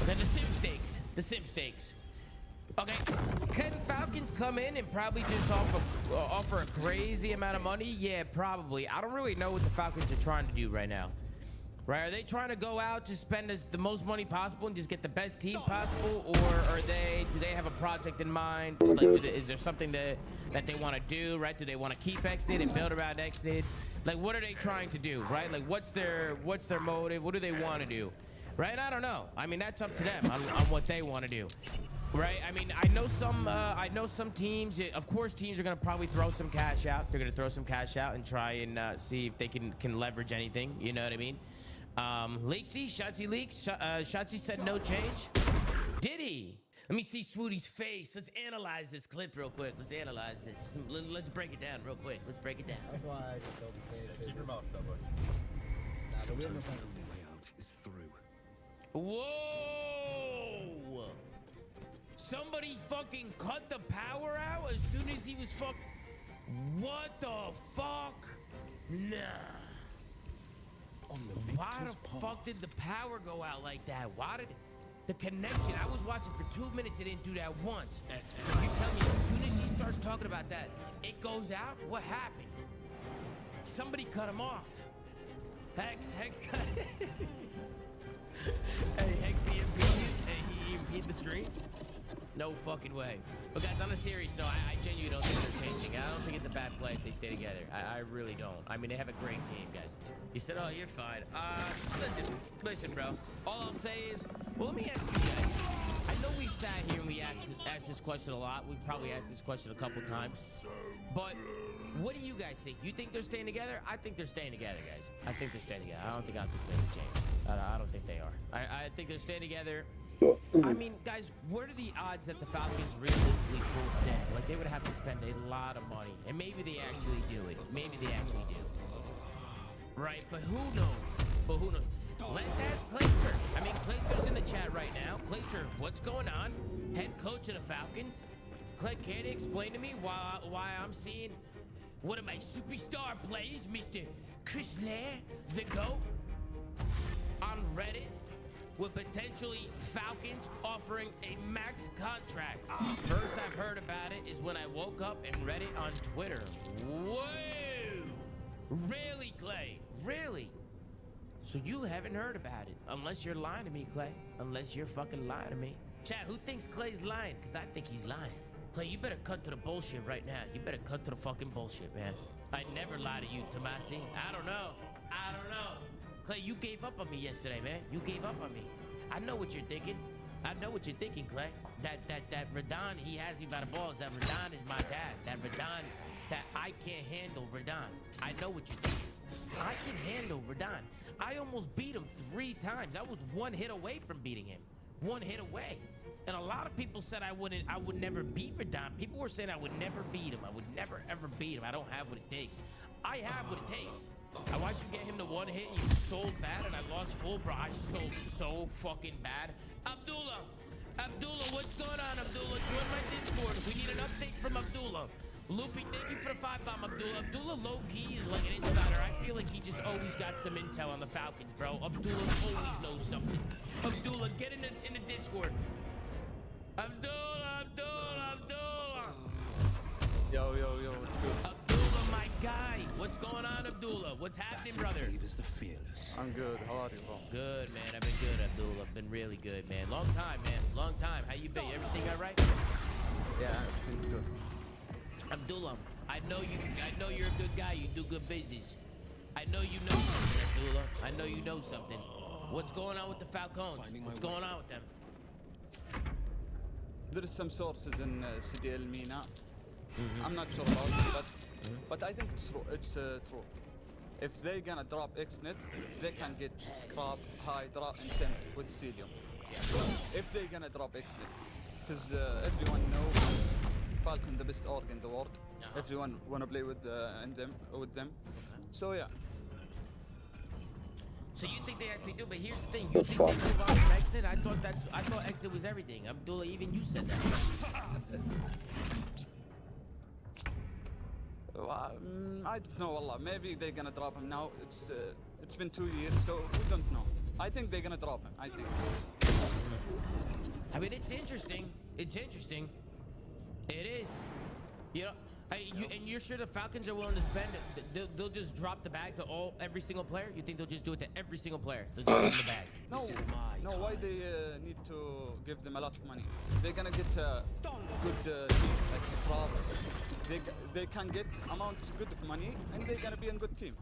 the Simp Stakes. The Simp Stakes. Okay, can Falcons come in and probably just offer a crazy amount of money? Yeah, probably. I don't really know what the Falcons are trying to do right now. Right? Are they trying to go out to spend the most money possible and just get the best team possible, or do they have a project in mind? Like, is there something that they want to do? Right? Do they want to keep Exnid and build around Exnid? Like, what are they trying to do? Right? Like, what's their motive? What do they want to do? Right? I don't know. I mean, that's up to them on what they want to do. Right? I mean, I know some teams, of course, teams are going to probably throw some cash out. They're going to throw some cash out and try and see if they can leverage anything. You know what I mean? Leaksy, Shotzi leaks. Shotzi said no change. Did he? Let me see Swooty's face. Let's analyze this clip real quick. Let's analyze this. Let's break it down real quick. Let's break it down. That's why I just told you, keep your mouth shut, boy. Sometimes the only way out is through. Whoa! Somebody fucking cut the power out as soon as he was What the fuck? Nah. Why the fuck did the power go out like that? Why did the connection? I was watching for 2 minutes. It didn't do that once. You tell me as soon as he starts talking about that, it goes out? What happened? Somebody cut him off. Hex cut it. Hey, Hex, he EMP'd the stream? No fucking way. But guys, on a serious note, I genuinely don't think they're changing. I don't think it's a bad play if they stay together. I really don't. I mean, they have a great team, guys. You said, oh, you're fine. Listen, bro. All I'll say is, well, let me ask you guys. I know we've sat here and we asked this question a lot. We've probably asked this question a couple times. But what do you guys think? You think they're staying together? I think they're staying together, guys. I think they're staying together. I don't think they're going to change. I don't think they are. I think they're staying together. I mean, guys, what are the odds that the Falcons realistically pull Sim? Like, they would have to spend a lot of money. And maybe they actually do it. Maybe they actually do. Right, but who knows? Let's ask Clayster. I mean, Clayster's in the chat right now. Clayster, what's going on? Head coach of the Falcons. Clay, can you explain to me why I'm seeing one of my superstar plays, Mr. Chris Lair, the GOAT, on Reddit? With potentially Falcons offering a max contract. First I've heard about it is when I woke up and read it on Twitter. Whoa! Really, Clay? Really? So you haven't heard about it. Unless you're lying to me, Clay. Unless you're fucking lying to me. Chat, who thinks Clay's lying? Because I think he's lying. Clay, you better cut to the bullshit right now. You better cut to the fucking bullshit, man. I never lie to you, Tomasi. I don't know. Clay, you gave up on me yesterday, man. You gave up on me. I know what you're thinking. I know what you're thinking, Clay. That Radon, he has me by the balls. That Radon is my dad. That Radon, that I can't handle Radon. I know what you're thinking. I can handle Radon. I almost beat him 3 times. I was 1 hit away from beating him. 1 hit away. And a lot of people said I would never beat Radon. People were saying I would never beat him. I would never, ever beat him. I don't have what it takes. I have what it takes. I watched you get him to 1 hit. You sold bad, and I lost full, bro. I sold so fucking bad. Abdullah, what's going on, Abdullah? Join my Discord. We need an update from Abdullah. Loopy, thank you for the 5-bomb, Abdullah. Abdullah low-key is like an insider. I feel like he just always got some intel on the Falcons, bro. Abdullah always knows something. Abdullah, get in the Discord. Abdullah. Yo, what's good? Abdullah, my guy. What's going on, Abdullah? What's happening, brother? I'm good. How are you, bro? Good, man. I've been good, Abdullah. I've been really good, man. Long time, man. Long time. How you been? Everything all right? Yeah, it's been good. Abdullah, I know you're a good guy. You do good business. I know you know something, Abdullah. I know you know something. What's going on with the Falcons? What's going on with them? There is some sources in CDL Mina. I'm not sure about it, but I think it's true. It's true. If they're gonna drop XNet, they can get scrap, Hydra, and Sim with Celium. If they're gonna drop XNet, because everyone knows Falcon the best org in the world. Everyone wanna play with them. So yeah. So you think they actually do? But here's the thing: you think they move on from XNet? I thought XNet was everything. Abdullah, even you said that. I don't know, wallah. Maybe they're gonna drop him now. It's been 2 years, so we don't know. I think they're gonna drop him. I think. I mean, it's interesting. It's interesting. It is. You know, and you're sure the Falcons are willing to spend it? They'll just drop the bag to every single player? You think they'll just do it to every single player? They'll just give them the bag? No. Why they need to give them a lot of money? They're gonna get a good team, like Scrap. They can get amount good of money, and they're gonna be a good team.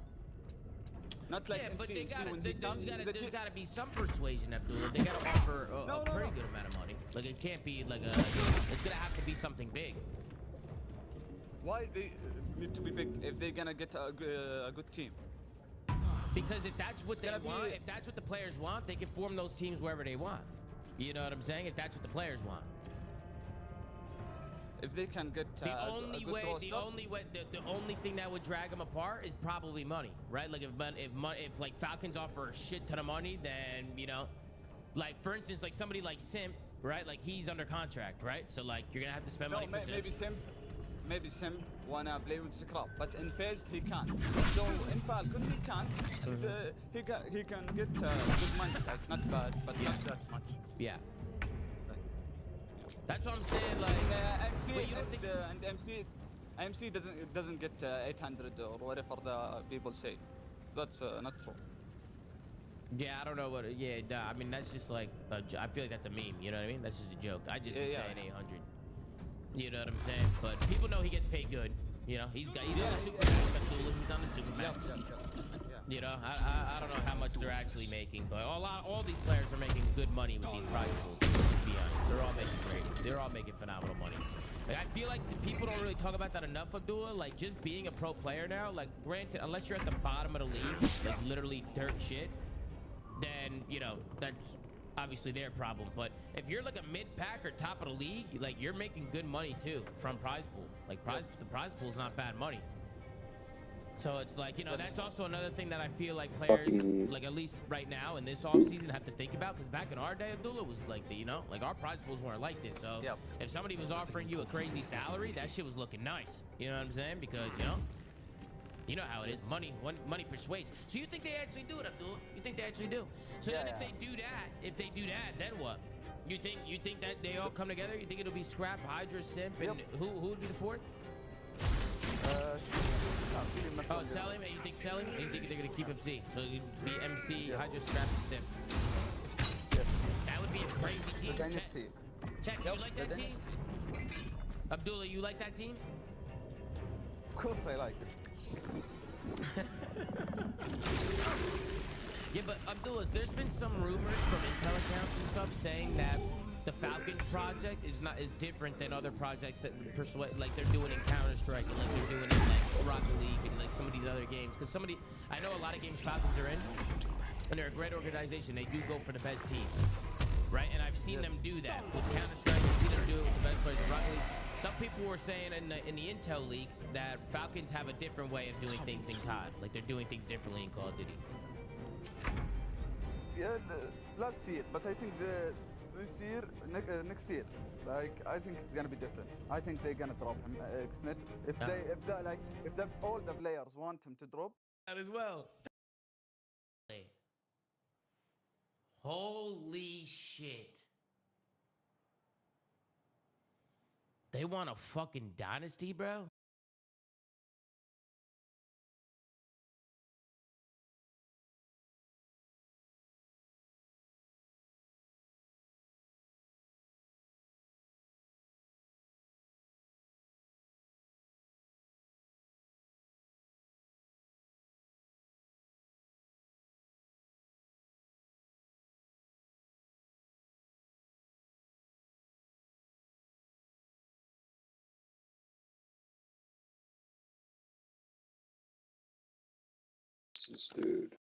Not like but MC when he comes. There's gotta be some persuasion, Abdullah. They gotta offer a pretty good amount of money. Like it can't be like it's gonna have to be something big. Why they need to be big if they're gonna get a good team? Because if that's what they want, if that's what the players want, they can form those teams wherever they want. You know what I'm saying? If that's what the players want. If they can get the only thing that would drag them apart is probably money, right? Like if like Falcons offer a shit ton of money, then you know, like for instance, like somebody like Simp, right? Like he's under contract, right? So like you're gonna have to spend money for Simp. Maybe Simp wanna play with Scrap, but in phase he can't. So in Falcon he can't. He can get good money, like not bad, but not that much. Yeah. That's what I'm saying. Like MC doesn't get 800 or whatever the people say. That's not true. Yeah, I don't know what. Yeah, nah, I mean that's just like I feel like that's a meme. You know what I mean? That's just a joke. I just been saying 800. You know what I'm saying? But people know he gets paid good. You know, he's on the super max. He's on the super max. You know, I don't know how much they're actually making, but all these players are making good money with these prize pools. To be honest, they're all making great. They're all making phenomenal money. Like, I feel like people don't really talk about that enough, Abdullah. Like just being a pro player now. Like granted, unless you're at the bottom of the league, like literally dirt shit, then you know that's obviously their problem. But if you're like a mid-pack or top of the league, like you're making good money too from prize pool. Like the prize pool is not bad money. So it's like, you know, that's also another thing that I feel like players, like at least right now in this offseason, have to think about. Because back in our day, Abdullah, was like, you know, like our prize pools weren't like this. So if somebody was offering you a crazy salary, that shit was looking nice. You know what I'm saying? Because, you know how it is. Money persuades. So you think they actually do it, Abdullah? You think they actually do? So then if they do that, then what? You think that they all come together? You think it'll be Scrap, Hydra, Simp, and who would be the fourth? Selim, and you think Selim? And you think they're gonna keep him C? So it'd be MC, Hydra, Scrap, and Simp. Yes. That would be a crazy team. The dynasty. Check, you like that team? Abdullah, you like that team? Of course I like it. Yeah, but Abdullah, there's been some rumors from intel accounts and stuff saying that the Falcons project is different than other projects that persuade, like they're doing in Counter-Strike and like they're doing in like Rocket League and like some of these other games. Because I know a lot of games Falcons are in, and they're a great organization. They do go for the best teams, right? And I've seen them do that with Counter-Strike. I've seen them do it with the best players in Rocket League. Some people were saying in the intel leaks that Falcons have a different way of doing things in COD. Like they're doing things differently in Call of Duty. Yeah, let's see it. But I think this year, next year, like I think it's gonna be different. I think they're gonna drop him Xnet if all the players want him to drop. That as well. Holy shit. They want a fucking dynasty, bro? Dude.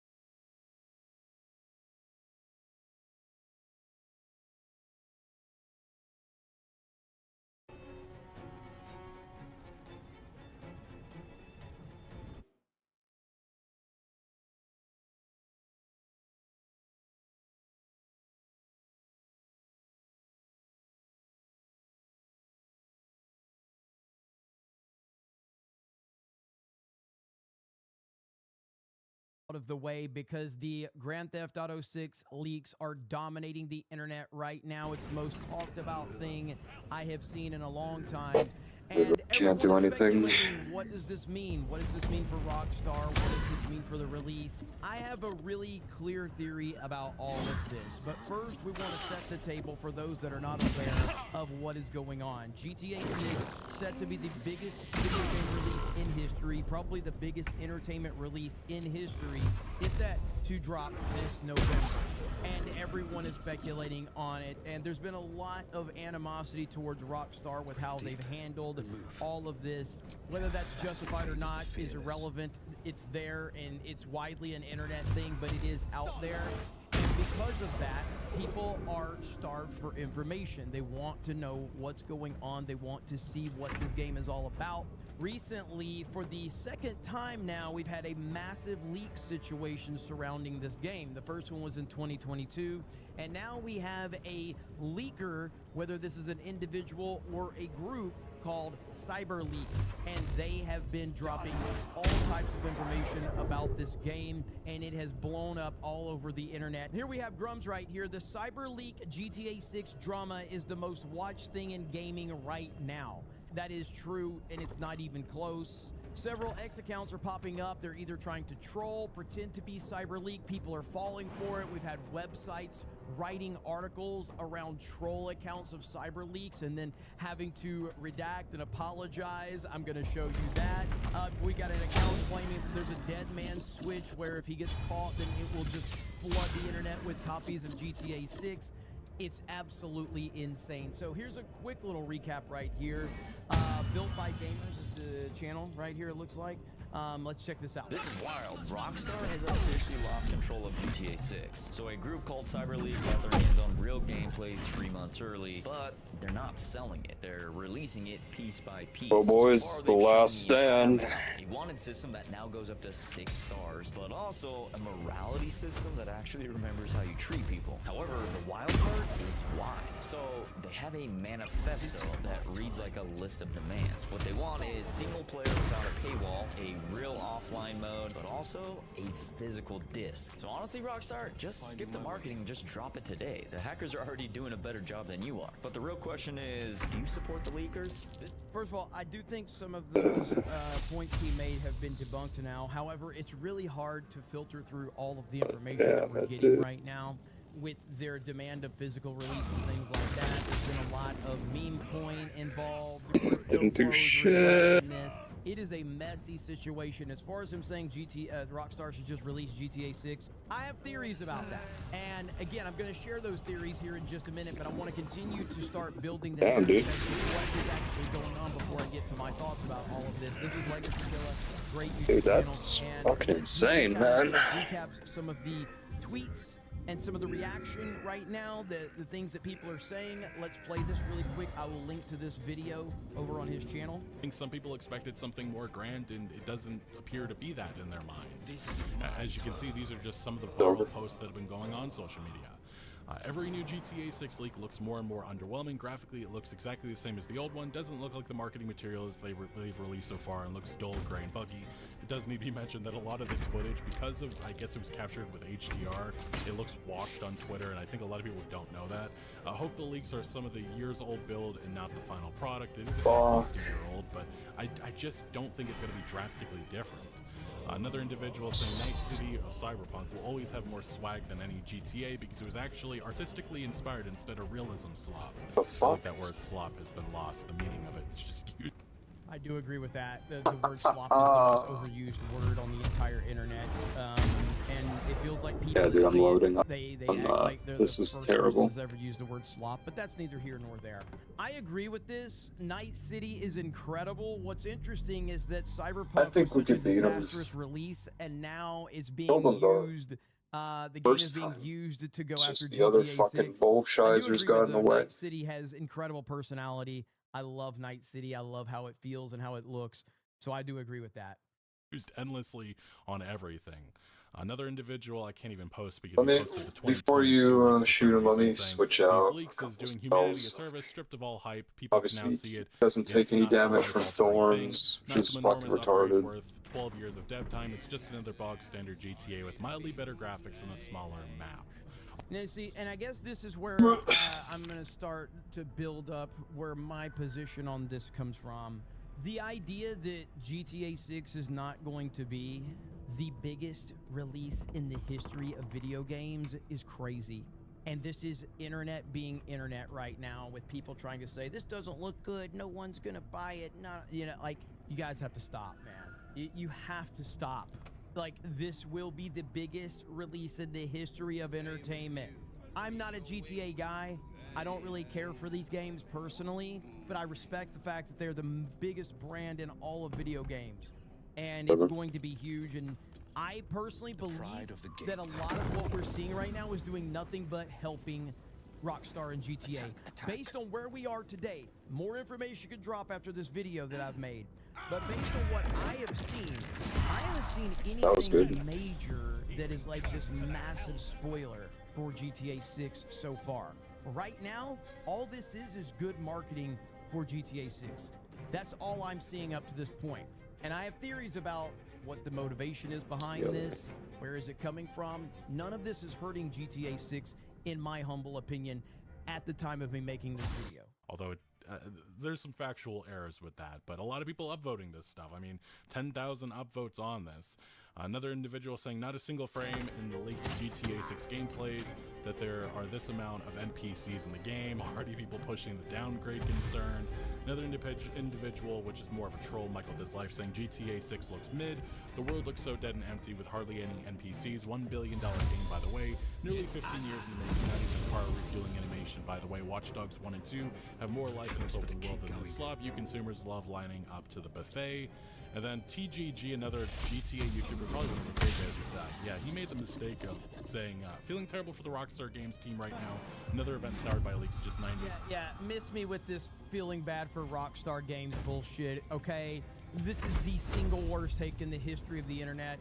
Of the way because the Grand Theft Auto 6 leaks are dominating the internet right now. It's the most talked about thing I have seen in a long time. And Can't do anything. What does this mean? What does this mean for Rockstar? What does this mean for the release? I have a really clear theory about all of this, but first we want to set the table for those that are not aware of what is going on. GTA 6 set to be the biggest video game release in history, probably the biggest entertainment release in history, is set to drop this November. And everyone is speculating on it, and there's been a lot of animosity towards Rockstar with how they've handled all of this. Whether that's justified or not is irrelevant. It's there, and it's widely an internet thing, but it is out there. And because of that, people are starved for information. They want to know what's going on. They want to see what this game is all about. Recently, for the second time now, we've had a massive leak situation surrounding this game. The first one was in 2022, and now we have a leaker, whether this is an individual or a group, called CyberLeak, and they have been dropping all types of information about this game, and it has blown up all over the internet. Here we have Grums right here. The CyberLeak GTA 6 drama is the most watched thing in gaming right now. That is true, and it's not even close. Several X accounts are popping up. They're either trying to troll, pretend to be CyberLeak. People are falling for it. We've had websites writing articles around troll accounts of CyberLeaks and then having to redact and apologize. I'm going to show you that. We got an account claiming there's a dead man switch where if he gets caught, then it will just flood the internet with copies of GTA 6. It's absolutely insane. So here's a quick little recap right here. Built by Gamers is the channel right here, it looks like. Let's check this out. This is wild. Rockstar has officially lost control of GTA 6. So a group called CyberLeak got their hands on real gameplay 3 months early, but they're not selling it. They're releasing it piece by piece. Oh boys, so the last stand. A wanted system that now goes up to 6 stars, but also a morality system that actually remembers how you treat people. However, the wild part is why. So they have a manifesto that reads like a list of demands. What they want is single player without a paywall, a real offline mode, but also a physical disc. So honestly, Rockstar, just skip the marketing and just drop it today. The hackers are already doing a better job than you are. But the real question is, do you support the leakers? First of all, I do think some of those points he made have been debunked now. However, it's really hard to filter through all of the information that we're getting right now. With their demand of physical release and things like that, there's been a lot of meme coin involved. Didn't do shit. It is a messy situation. As far as him saying Rockstar should just release GTA 6, I have theories about that. And again, I'm going to share those theories here in just a minute, but I want to continue to start building the narrative as to what is actually going on before I get to my thoughts about all of this. This is Legacy Killa, great YouTube Dude, that's channel. fucking insane, man. Recaps some of the tweets and some of the reaction right now, the things that people are saying. Let's play this really quick. I will link to this video over on his channel. I think some people expected something more grand, and it doesn't appear to be that in their minds. As you can see, these are just some of the viral posts that have been going on social media. Every new GTA 6 leak looks more and more underwhelming. Graphically, it looks exactly the same as the old one. Doesn't look like the marketing materials they've released so far, and looks dull, gray, and buggy. It does need to be mentioned that a lot of this footage, because of, I guess it was captured with HDR, it looks washed on Twitter, and I think a lot of people don't know that. I hope the leaks are some of the years-old build and not the final product. It is at least a year old, but I just don't think it's going to be drastically different. Another individual saying Night City of Cyberpunk will always have more swag than any GTA because it was actually artistically inspired instead of realism slop. I think that word slop has been lost. The meaning of it is just huge. I do agree with that. The word slop is the most overused word on the entire internet, and it feels like people. Yeah, dude, I'm loading up. They act like they're this the was first terrible. person who's ever used the word slop, but that's neither here nor there. I agree with this. Night City is incredible. What's interesting is that Cyberpunk was such a disastrous release, and now it's being used. The game is being used to go after the other fucking bullshizers got in the way. Night City has incredible personality. I love Night City. I love how it feels and how it looks. So I do agree with that. Used endlessly on everything. Another individual I can't even post because he posted the before you shoot him, let me switch out. These leaks is doing humanity a service, stripped of all hype. People Obviously, can now see it. Doesn't take any damage from thorns, which is fucking retarded. Worth 12 years of dev time. It's just another bog standard GTA with mildly better graphics and a smaller map. Now, see, and I guess this is where I'm going to start to build up where my position on this comes from. The idea that GTA 6 is not going to be the biggest release in the history of video games is crazy. And this is internet being internet right now, with people trying to say, this doesn't look good, no one's going to buy it. Not, you know, like, you guys have to stop, man. You have to stop. Like, this will be the biggest release in the history of entertainment. I'm not a GTA guy. I don't really care for these games personally, but I respect the fact that they're the biggest brand in all of video games. And it's going to be huge. And I personally believe that a lot of what we're seeing right now is doing nothing but helping Rockstar and GTA. Based on where we are today, more information could drop after this video that I've made. But based on what I have seen, I haven't seen anything major that is like this massive spoiler for GTA 6 so far. Right now, all this is good marketing for GTA 6. That's all I'm seeing up to this point. And I have theories about what the motivation is behind this, where is it coming from. None of this is hurting GTA 6, in my humble opinion, at the time of me making this video. Although there's some factual errors with that, but a lot of people upvoting this stuff. I mean, 10,000 upvotes on this. Another individual saying not a single frame in the leaked GTA 6 gameplays, that there are this amount of NPCs in the game, already people pushing the downgrade concern. Another individual, which is more of a troll, Michael Does Life, saying GTA 6 looks mid, the world looks so dead and empty with hardly any NPCs, $1 billion game by the way, nearly 15 years in the making, not even car refueling animation by the way. Watch Dogs 1 and 2 have more life in its open world than the slob you consumers love lining up to the buffet. And then TGG, another GTA YouTuber, probably one of the biggest, yeah, he made the mistake of saying, feeling terrible for the Rockstar Games team right now. Another event soured by leaks just 9 days. Yeah, miss me with this feeling bad for Rockstar Games bullshit, okay? This is the single worst take in the history of the internet.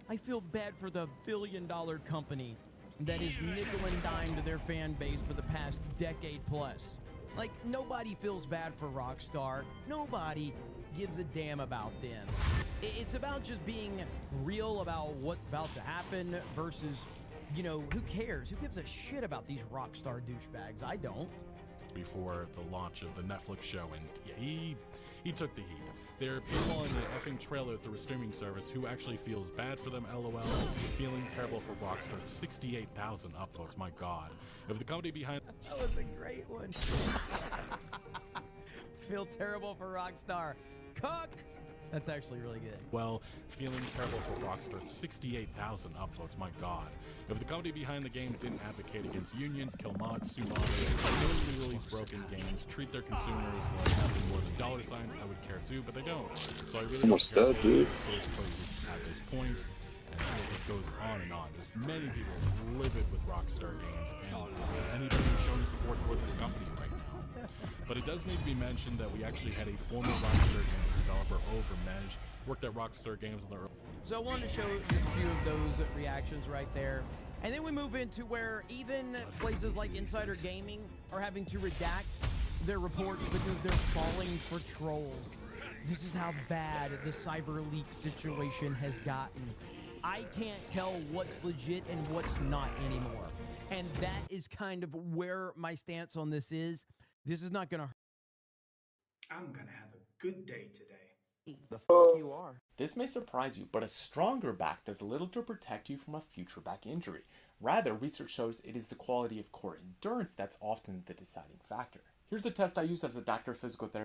I feel bad for the billion-dollar company that is nickel and dime to their fan base for the past decade plus. Like, nobody feels bad for Rockstar. Nobody gives a damn about them. It's about just being real about what's about to happen versus, you know, who cares? Who gives a shit about these Rockstar douchebags? I don't. Before the launch of the Netflix show, and yeah, he took the heat. They're paywalling the effing trailer through a streaming service. Who actually feels bad for them? LOL. Feeling terrible for Rockstar. 68,000 upvotes. My God. If the company behind that was a great one. Feel terrible for Rockstar. Cook. That's actually really good. Well, feeling terrible for Rockstar. 68,000 upvotes. My God. If the company behind the game didn't advocate against unions, kill mods, sue modders, willingly release broken games, treat their consumers like having more than dollar signs, I would care too, but they don't. So I really almost don't dead, dude. Source code at this point, and it goes on and on. Just many people livid with Rockstar Games and anybody showing support for this company right now. But it does need to be mentioned that we actually had a former Rockstar Games developer worked at Rockstar Games on the early. So I wanted to show just a few of those reactions right there. And then we move into where even places like Insider Gaming are having to redact their reports because they're falling for trolls. This is how bad the cyber leak situation has gotten. I can't tell what's legit and what's not anymore. And that is kind of where my stance on this is. This is not going to hurt. I'm gonna have a good day today. The fuck you are. This may surprise you, but a stronger back does little to protect you from a future back injury. Rather, research shows it is the quality of core endurance that's often the deciding factor. Here's a test I use as a doctor of physical therapy.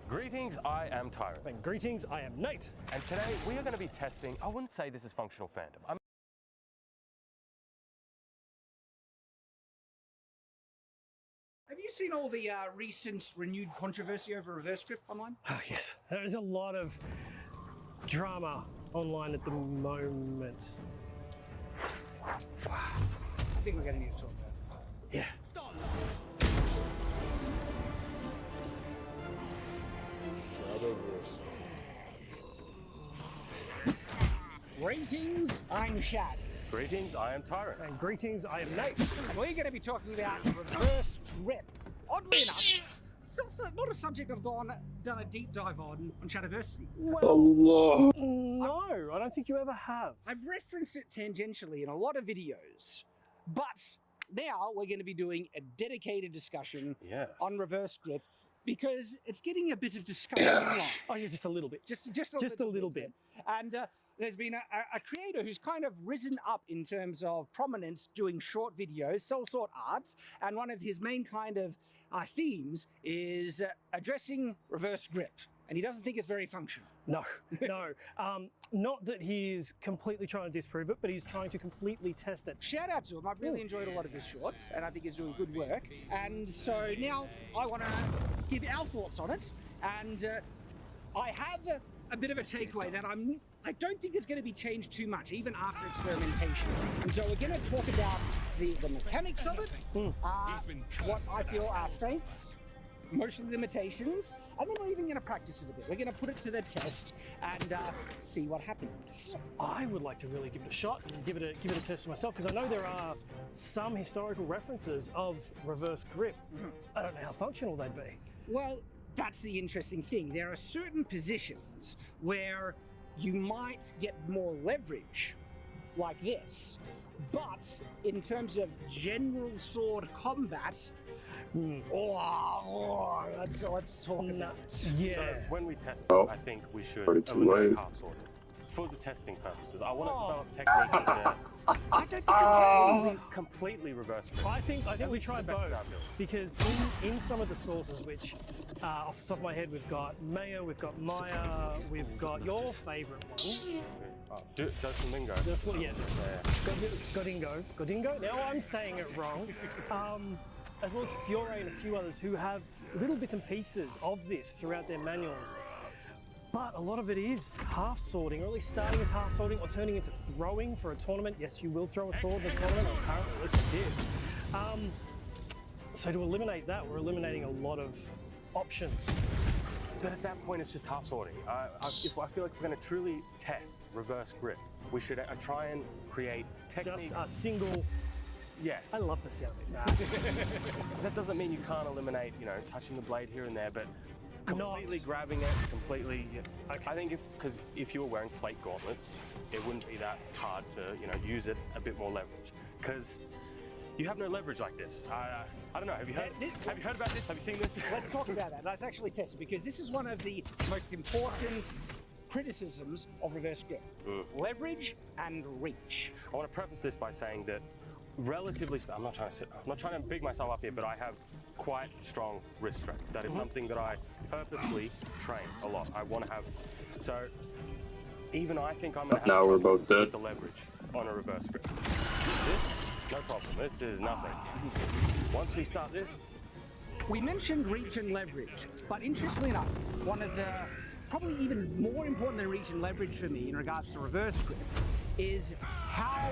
Greetings, I am Tyrant. And greetings, I am Nate. And today we are going to be testing, I wouldn't say this is functional fandom. Have you seen all the recent renewed controversy over reverse grip online? Oh, yes. There is a lot of drama online at the moment. I think we're going to need to talk about it. Yeah. Greetings, I'm Shad. Greetings, I am Tyrant. And greetings, I am Nate. We're going to be talking about reverse grip. Oddly enough, it's also not a subject I've done a deep dive on Shadiversity. Allah. No, I don't think you ever have. I've referenced it tangentially in a lot of videos, but now we're going to be doing a dedicated discussion on reverse grip because it's getting a bit of discussion online. Oh, yeah, just a little bit. Just a little bit. And there's been a creator who's kind of risen up in terms of prominence doing short videos, cell sort arts, and one of his main kind of themes is addressing reverse grip. And he doesn't think it's very functional. No. Not that he's completely trying to disprove it, but he's trying to completely test it. Shout out to him. I've really enjoyed a lot of his shorts, and I think he's doing good work. And so now I want to give our thoughts on it. And I have a bit of a takeaway that I don't think is going to be changed too much, even after experimentation. And so we're going to talk about the mechanics of it, what I feel are strengths, most limitations, and then we're even going to practice it a bit. We're going to put it to the test and see what happens. I would like to really give it a shot and give it a test myself, because I know there are some historical references of reverse grip. I don't know how functional they'd be. Well, that's the interesting thing. There are certain positions where you might get more leverage, like this, but in terms of general sword combat, let's talk about it. Yeah. So when we test it, I think we should eliminate half sword. For the testing purposes, I want to develop techniques that I don't think completely reverse grip. I think we try both, because in some of the sources, which off the top of my head, we've got Maya, we've got Maya, we've got your favourite one. Domingo. Godingo. Now I'm saying it wrong. As well as Fiore and a few others who have little bits and pieces of this throughout their manuals. But a lot of it is half swording, or at least starting as half swording or turning into throwing for a tournament. Yes, you will throw a sword in a tournament, or apparently at least you did. So to eliminate that, we're eliminating a lot of options. But at that point, it's just half swording. I feel like if we're going to truly test reverse grip, we should try and create techniques. Just a single. Yes. I love the sound of that. That doesn't mean you can't eliminate, touching the blade here and there, but completely grabbing it, completely. Yeah. Okay. I think because if you were wearing plate gauntlets, it wouldn't be that hard to, use it a bit more leverage. Because you have no leverage like this. I don't know. Have you heard about this? Have you seen this? Let's talk about that. Let's actually test it, because this is one of the most important criticisms of reverse grip: leverage and reach. I want to preface this by saying that, relatively, I'm not trying to big myself up here, but I have quite strong wrist strength. That is something that I purposely train a lot. I want to have. So even I think I'm going to have the leverage on a reverse grip. This, no problem. This is nothing. Once we start this, we mentioned reach and leverage, but interestingly enough, one of the probably even more important than reach and leverage for me in regards to reverse grip is how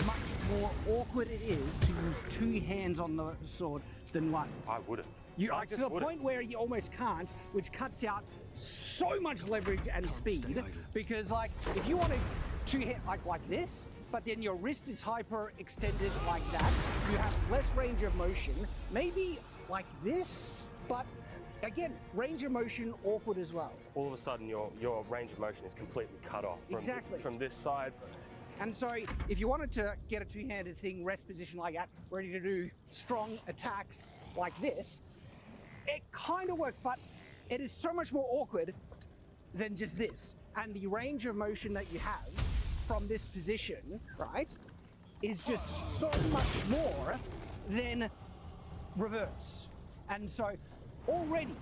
much more awkward it is to use two hands on the sword than one. I wouldn't. You to the point where you almost can't, which cuts out so much leverage and speed. Because like, if you want to two hand like this, but then your wrist is hyper extended like that, you have less range of motion. Maybe like this, but again, range of motion awkward as well. All of a sudden, your range of motion is completely cut off from this side. And so, if you wanted to get a two-handed thing, rest position like that, ready to do strong attacks like this, it kind of works, but it is so much more awkward than just this. And the range of motion that you have from this position, right, is just so much more than reverse. And so, already,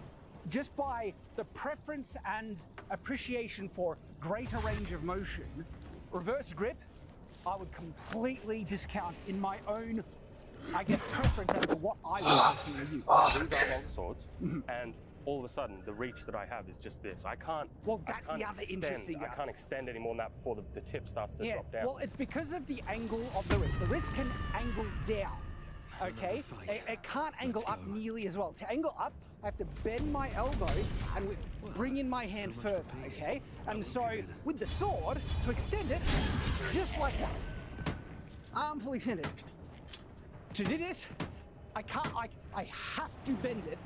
just by the preference and appreciation for greater range of motion, reverse grip, I would completely discount in my own, I guess, preference as to what I would personally use. These are long swords, and all of a sudden, the reach that I have is just this. I can't. Well, that's the other interesting. I can't extend any more than that before the tip starts to drop down. Well, it's because of the angle of the wrist. The wrist can angle down. Okay, it can't angle up nearly as well. To angle up, I have to bend my elbow and bring in my hand further, okay? And so, with the sword, to extend it, just like that. Arm fully extended. To do this, I can't, I have to bend it,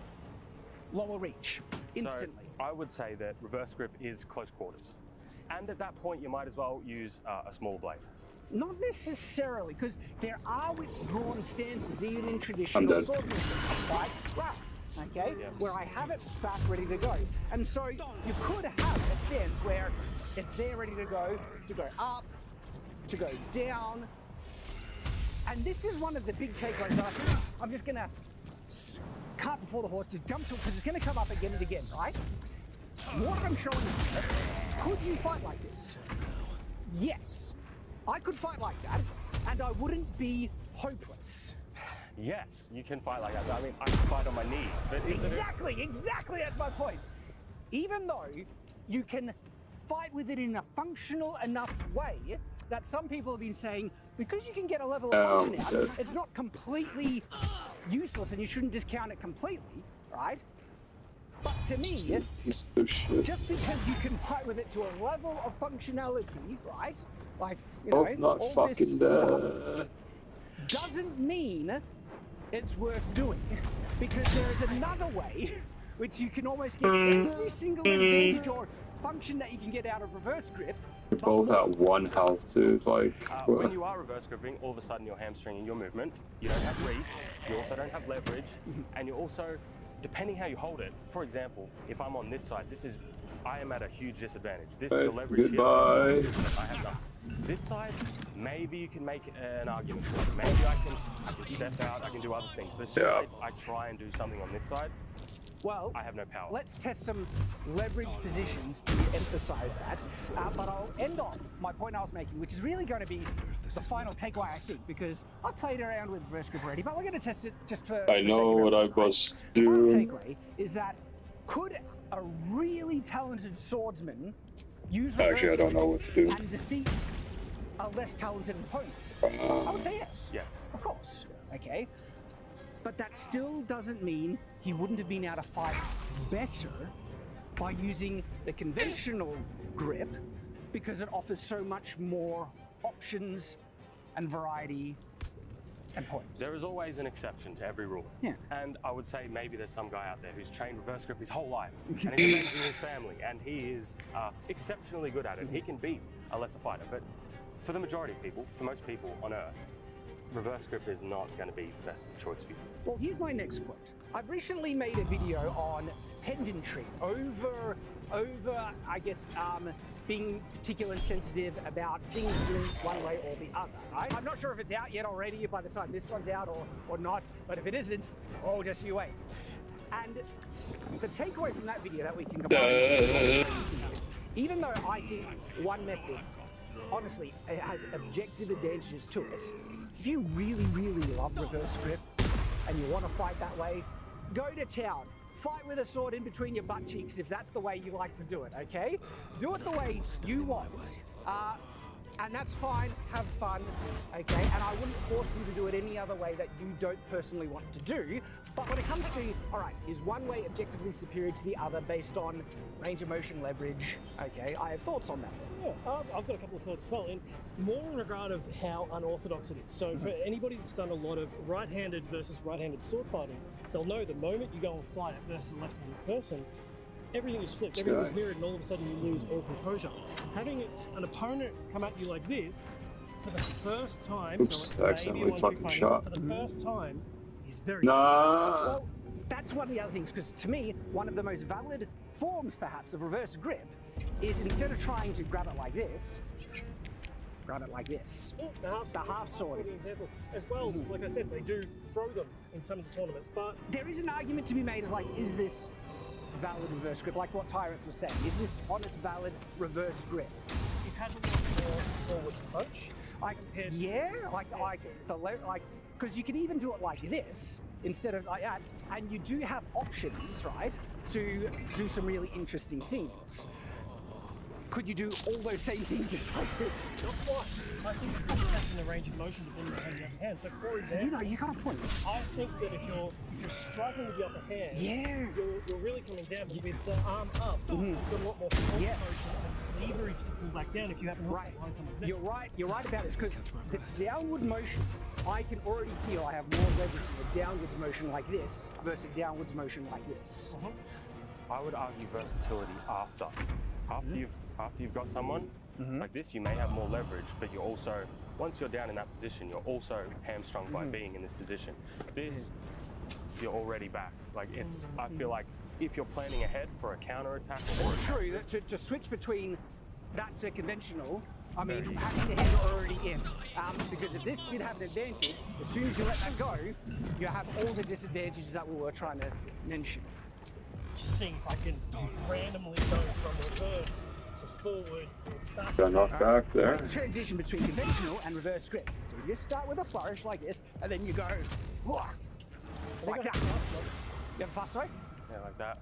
lower reach, instantly. So, I would say that reverse grip is close quarters. And at that point, you might as well use a small blade. Not necessarily, because there are withdrawn stances, even in traditional swordsmanship, like that, okay? Yeah. Where I have it back ready to go. And so you could have a stance where it's there ready to go up, to go down. And this is one of the big takeaways that I'm just gonna cart before the horse, just jump to it, because it's gonna come up again and again, right? What I'm showing you, could you fight like this? Yes. I could fight like that, and I wouldn't be hopeless. Yes, you can fight like that. I mean, I can fight on my knees, but exactly, that's my point. Even though you can fight with it in a functional enough way that some people have been saying, because you can get a level of function out, it's not completely useless, and you shouldn't discount it completely, right? But to me, just because you can fight with it to a level of functionality, right? Like, you know, all this stuff doesn't mean it's worth doing, because there is another way which you can almost get every single advantage or function that you can get out of reverse grip. We're both at one health, dude. Like, when you are reverse gripping, all of a sudden you're hamstringing your movement. You don't have reach. You also don't have leverage, and you also, depending how you hold it. For example, if I'm on this side, I am at a huge disadvantage. The leverage goodbye. Here, I have nothing. This side, maybe you can make an argument. Maybe I can step out, I can do other things. But as soon as I try and do something on this side, well, I have no power. Let's test some leverage positions to emphasize that. But I'll end off my point I was making, which is really going to be the final takeaway, I think, because I've played around with reverse grip already, but we're going to test it just for. I know what I was doing. The final takeaway is that could a really talented swordsman use reverse Actually, I don't know what to do. and defeat a less talented opponent? I would say yes. Yes. Of course. Okay. But that still doesn't mean he wouldn't have been able to fight better by using the conventional grip, because it offers so much more options and variety and points. There is always an exception to every rule. Yeah. And I would say maybe there's some guy out there who's trained reverse grip his whole life, and he's amazing in his family, and he is exceptionally good at it. He can beat a lesser fighter, but for the majority of people, for most people on Earth, reverse grip is not going to be the best choice for you. Well, here's my next point. I've recently made a video on pedantry over I guess, being particularly sensitive about things doing one way or the other, right? I'm not sure if it's out yet already by the time this one's out or not, but if it isn't, oh, just you wait. And the takeaway from that video that we can combine, even though I think one method, honestly, it has objective advantages to it, if you really, really love reverse grip and you want to fight that way, go to town. Fight with a sword in between your butt cheeks if that's the way you like to do it, okay? Do it the way you want. And that's fine, have fun, okay? And I wouldn't force you to do it any other way that you don't personally want to do. But when it comes to, all right, is one way objectively superior to the other based on range of motion, leverage, okay? I have thoughts on that. Yeah, I've got a couple of thoughts as well, and more in regard of how unorthodox it is. So for anybody that's done a lot of right-handed versus right-handed sword fighting, they'll know the moment you go and fight it versus a left-handed person, everything is flipped, everything is mirrored, and all of a sudden you lose all composure. Having an opponent come at you like this for the first time, Oops, so accidentally fucking shot. for the first time, is very Well, that's one of the other things, because to me, one of the most valid forms, perhaps, of reverse grip is instead of trying to grab it like this, grab it like this. The half sword examples as well. Like I said, they do throw them in some of the tournaments, but there is an argument to be made as like, is this valid reverse grip? Like what Tyrant was saying, is this honest, valid reverse grip? It has a lot more forward punch. Because you can even do it like this instead of like that, and you do have options, right, to do some really interesting things. Could you do all those same things just like this? Not quite. I think it's in the range of motion depending on how you have your hand. So for example, you got a point. I think that if you're struggling with the upper hand, you're really coming down. But with the arm up, you've got a lot more motion and leverage to pull back down if you happen to hook behind someone's neck. You're right about this, because the downward motion, I can already feel I have more leverage in the downwards motion like this versus downwards motion like this. I would argue versatility after you've got someone like this, you may have more leverage, but you're also, once you're down in that position, you're also hamstrung by being in this position. This, you're already back. Like it's, I feel like if you're planning ahead for a counter attack or true, to switch between that to conventional, I mean, having the head already in. Because if this did have an advantage, as soon as you let that go, you have all the disadvantages that we were trying to mention. Just seeing if I can randomly go from reverse to forward or back. Got knocked back there. Transition between conventional and reverse grip. So you just start with a flourish like this, and then you go like that. You have a fast strike? Yeah, like that.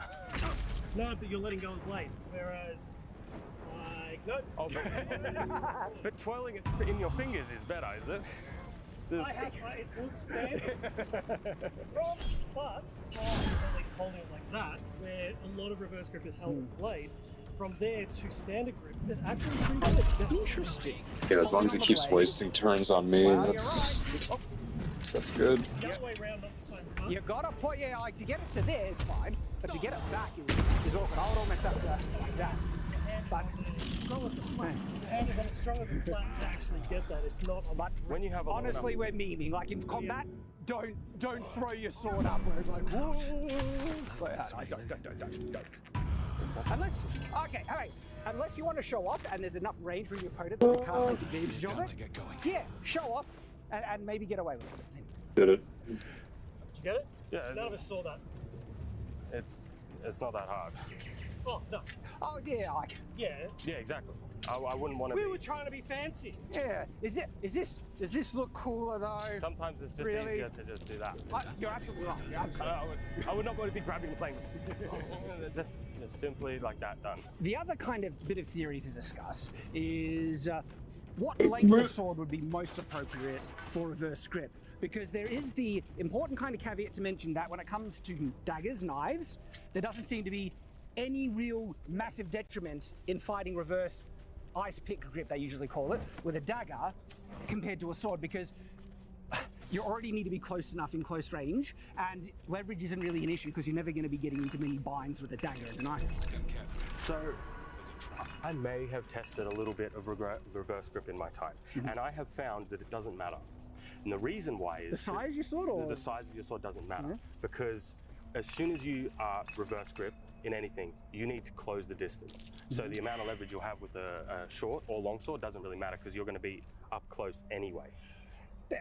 No, but you're letting go of the blade. Whereas, like, no. Oh, but twirling it in your fingers is better, is it? It looks fancy. But from at least holding it like that, where a lot of reverse grip is held with the blade, from there to standard grip is actually pretty good. Interesting. Yeah, as long as he keeps wasting turns on me, that's good. The other way around, not the same. You gotta put your like to get it to there is fine, but to get it back is awkward. I would almost have to like that. But hand is on strong with the flat to actually get that. It's not. But when you have a honestly, we're memeing. Like in combat, don't throw your sword up where it's like don't. Unless unless you want to show off and there's enough range for your opponent that they can't take advantage of it. Yeah, show off and maybe get away with it. Did it. Did you get it? Yeah. None of us saw that. It's not that hard. Oh no. Oh yeah, like yeah. Yeah, exactly. I wouldn't want to. We were trying to be fancy. Yeah. Does this look cooler though? Sometimes it's just really? easier to just do that. You're absolutely right. You're absolutely right. I would not want to be grabbing the plane. just simply like that, done. The other kind of bit of theory to discuss is what length of sword would be most appropriate for reverse grip. Because there is the important kind of caveat to mention that when it comes to daggers, knives, there doesn't seem to be any real massive detriment in fighting reverse ice pick grip, they usually call it, with a dagger compared to a sword, because you already need to be close enough in close range, and leverage isn't really an issue because you're never going to be getting into many binds with a dagger and a knife. So I may have tested a little bit of reverse grip in my time, and I have found that it doesn't matter. And the reason why is the size of your sword, or the size of your sword doesn't matter, because as soon as you are reverse grip in anything, you need to close the distance. So the amount of leverage you'll have with a short or long sword doesn't really matter, because you're going to be up close anyway.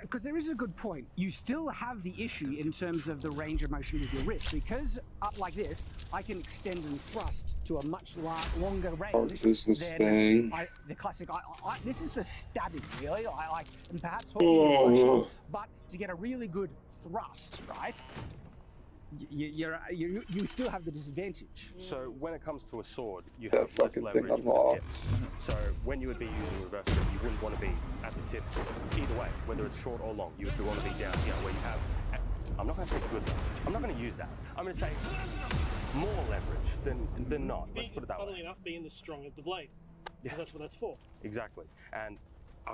Because there is a good point. You still have the issue in terms of the range of motion with your wrist, because up like this, I can extend and thrust to a much longer range. What is this thing? The classic. This is for stabbing, really. I like, and perhaps holding but to get a really good thrust, right? you still have the disadvantage. So when it comes to a sword, you That have less fucking leverage thing with the unlocked. tip. So when you would be using reverse grip, you wouldn't want to be at the tip either way, whether it's short or long. You would want to be down here where you have. I'm not going to say good leverage. I'm not going to use that. I'm going to say more leverage than not. Let's put it that way. Funnily enough, being the strong of the blade. Yeah. That's what that's for. Exactly. And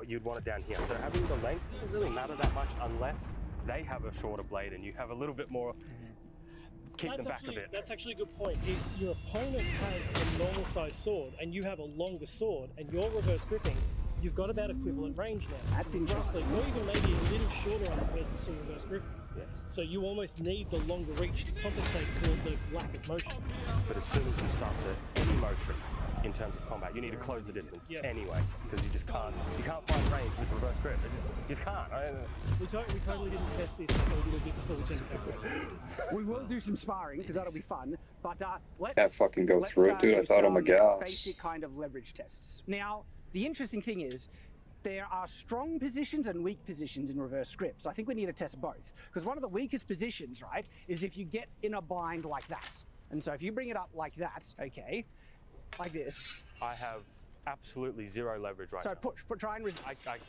you'd want it down here. So having the length doesn't really matter that much unless they have a shorter blade and you have a little bit more. Keep them back a bit. That's actually a good point. If your opponent has a normal sized sword and you have a longer sword and you're reverse gripping, you've got about equivalent range now. That's interesting. Or even maybe a little shorter on the person still reverse gripping. Yes. So you almost need the longer reach to compensate for the lack of motion. But as soon as you start any motion in terms of combat, you need to close the distance anyway, because you just can't. You can't find range with reverse grip. You just can't. We totally didn't test this until we did a bit before we turned it back. We will do some sparring because that'll be fun. But let's Can't fucking go through it, dude. I thought, oh my gosh. Basic kind of leverage tests. Now, the interesting thing is, there are strong positions and weak positions in reverse grip. So I think we need to test both. Because one of the weakest positions, right, is if you get in a bind like that. And so if you bring it up like that, okay, like this. I have absolutely zero leverage right now. So push, try and resist. I can't.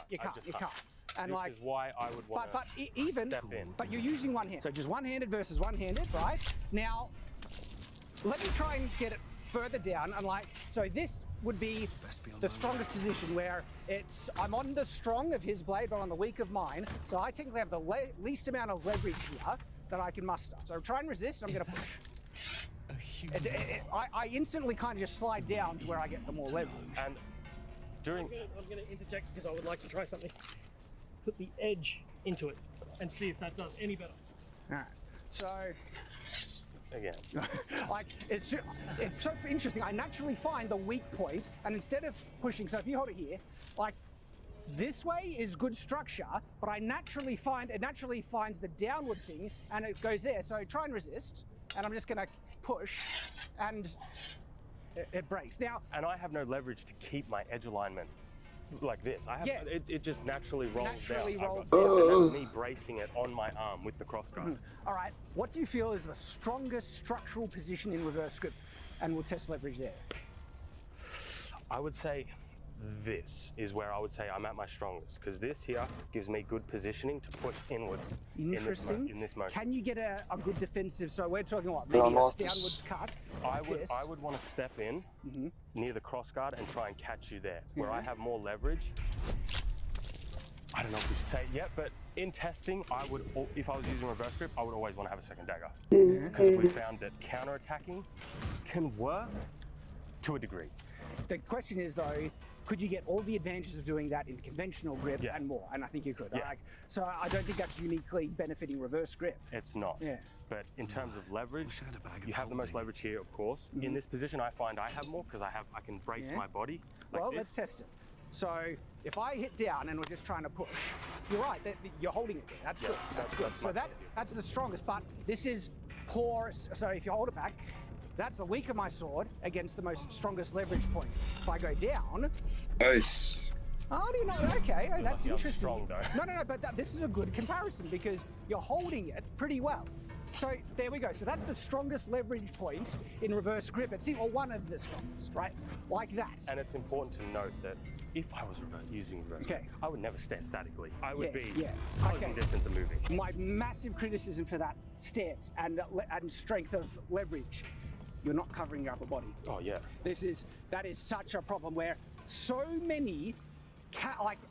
You can't. And which is why I would want to step in. But you're using one hand. So just one-handed versus one-handed, right? Now, let me try and get it further down. And so this would be the strongest position where I'm on the strong of his blade, but on the weak of mine. So I technically have the least amount of leverage here that I can muster. So try and resist, and I'm going to push. I instantly kind of just slide down to where I get the more leverage. And I'm going to interject because I would like to try something. Put the edge into it and see if that does any better. All right. So again, it's so interesting. I naturally find the weak point, and instead of pushing, so if you hold it here, this way is good structure, but it naturally finds the downward thing, and it goes there. So try and resist, and I'm just going to push, and it breaks. Now, and I have no leverage to keep my edge alignment like this. I have it just naturally rolls down. And that's me bracing it on my arm with the cross guard. All right, what do you feel is the strongest structural position in reverse grip? And we'll test leverage there. I would say this is where I would say I'm at my strongest, because this here gives me good positioning to puch inwards in this motion. Can you get a good defensive? So we're talking what, maybe a downwards cut? I would want to step in near the cross guard and try and catch you there, where I have more leverage. I don't know if we should say it yet, but in testing, if I was using reverse grip, I would always want to have a second dagger, because we found that counter-attacking can work to a degree. The question is though, could you get all the advantages of doing that in conventional grip and more? And I think you could. Yeah. So I don't think that's uniquely benefiting reverse grip. It's not. Yeah. But in terms of leverage, you have the most leverage here, of course. In this position, I find I have more because I can brace my body. Well, let's test it. So if I hit down and we're just trying to push, you're right. You're holding it there. That's good. That's good. So that's the strongest. But this is poor. So if you hold it back. That's the weak of my sword against the most strongest leverage point. If I go down... Nice. Oh, do you know? Okay, that's interesting. Strong, though. No, but this is a good comparison because you're holding it pretty well. So there we go. So that's the strongest leverage point in reverse grip. It's one of the strongest, right? Like that. And it's important to note that if I was using reverse grip, I would never stand statically. I would be closing distance and moving. My massive criticism for that stance and strength of leverage. You're not covering your upper body. Oh yeah. That is such a problem where so many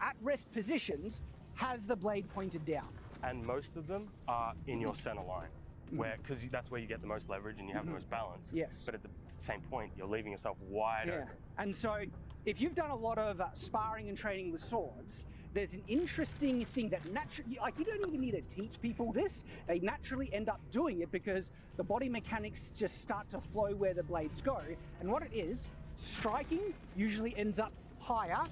at-rest positions has the blade pointed down. And most of them are in your center line, because that's where you get the most leverage and you have the most balance. Yes. But at the same point, you're leaving yourself wide open. And so if you've done a lot of sparring and training with swords, there's an interesting thing that naturally, you don't even need to teach people this. They naturally end up doing it because the body mechanics just start to flow where the blades go. And what it is, striking usually ends up higher,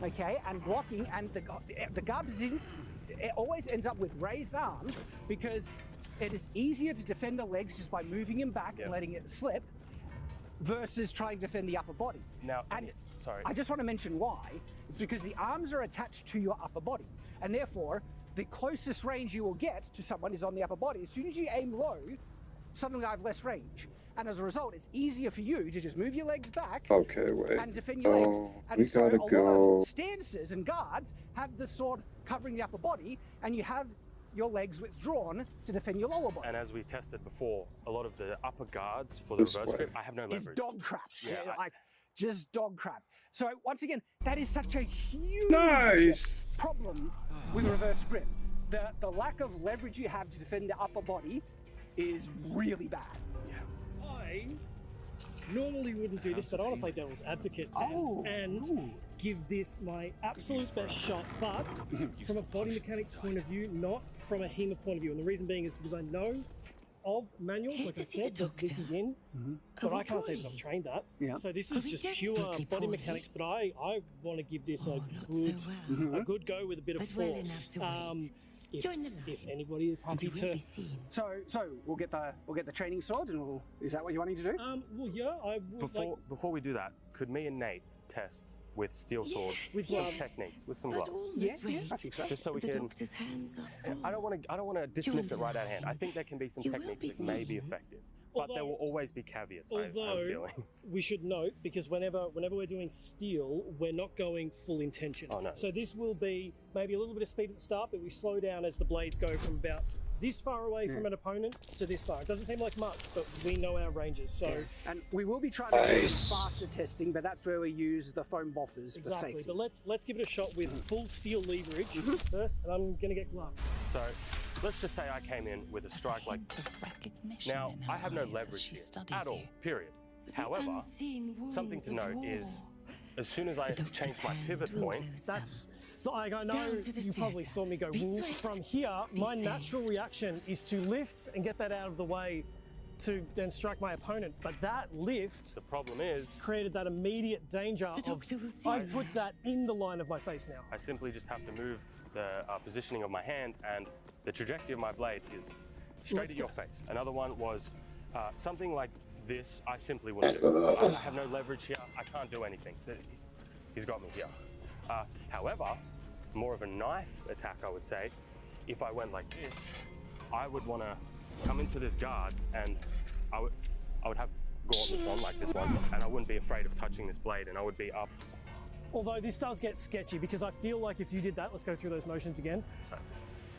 and blocking, and the guard position, it always ends up with raised arms because it is easier to defend the legs just by moving him back and letting it slip versus trying to defend the upper body. Now, I just want to mention why. It's because the arms are attached to your upper body, and therefore the closest range you will get to someone is on the upper body. As soon as you aim low, suddenly I have less range. And as a result, it's easier for you to just move your legs back Okay, wait. and defend your legs. And We so gotta a lot go. of stances and guards have the sword covering the upper body, and you have your legs withdrawn to defend your lower body. And as we tested before, a lot of the upper guards for the This reverse way. grip, I have no It's leverage. dog crap. Yeah, Like, just dog crap. So once again, that is such a huge Nice. problem with reverse grip. The lack of leverage you have to defend the upper body is really bad. I normally wouldn't do this, but I want to play devil's advocate and give this my absolute best shot, but from a body mechanics point of view, not from a HEMA point of view. And the reason being is because I know of manuals, like I said, that this is in, but I can't say that I've trained that. Yeah. So this is just pure body mechanics, but I want to give this a good go with a bit of force. If anybody is happy to. So we'll get the training swords, and is that what you're wanting to do? Well, yeah, I would Before we do that, could me and Nate test with steel swords, with some techniques, with some gloves? Yeah, I think so. Just so we can. I don't want to dismiss it right out of hand. I think there can be some techniques that may be effective, but there will always be caveats. I'm feeling. We should note, because whenever we're doing steel, we're not going full intention. Oh, no. So this will be maybe a little bit of speed at the start, but we slow down as the blades go from about this far away from an opponent to this far. It doesn't seem like much, but we know our ranges. So, and we will be trying to do faster testing, but that's where we use the foam buffers for exactly. safety. But let's give it a shot with full steel leverage first, and I'm gonna get gloves. So let's just say I came in with a strike like this. Now, I have no leverage here at all, period. However, something to note is, as soon as I change my pivot point, that's like, I know you probably saw me go from here. My natural reaction is to lift and get that out of the way to then strike my opponent. But that lift, the problem is, created that immediate danger of I put that in the line of my face now. I simply just have to move the positioning of my hand, and the trajectory of my blade is straight at your face. Another one was something like this. I simply wouldn't do. I have no leverage here. I can't do anything. He's got me here. However, more of a knife attack, I would say. If I went like this, I would want to come into this guard, and I would have gauntlets on like this one, and I wouldn't be afraid of touching this blade, and I would be up. Although this does get sketchy, because I feel like if you did that, let's go through those motions again.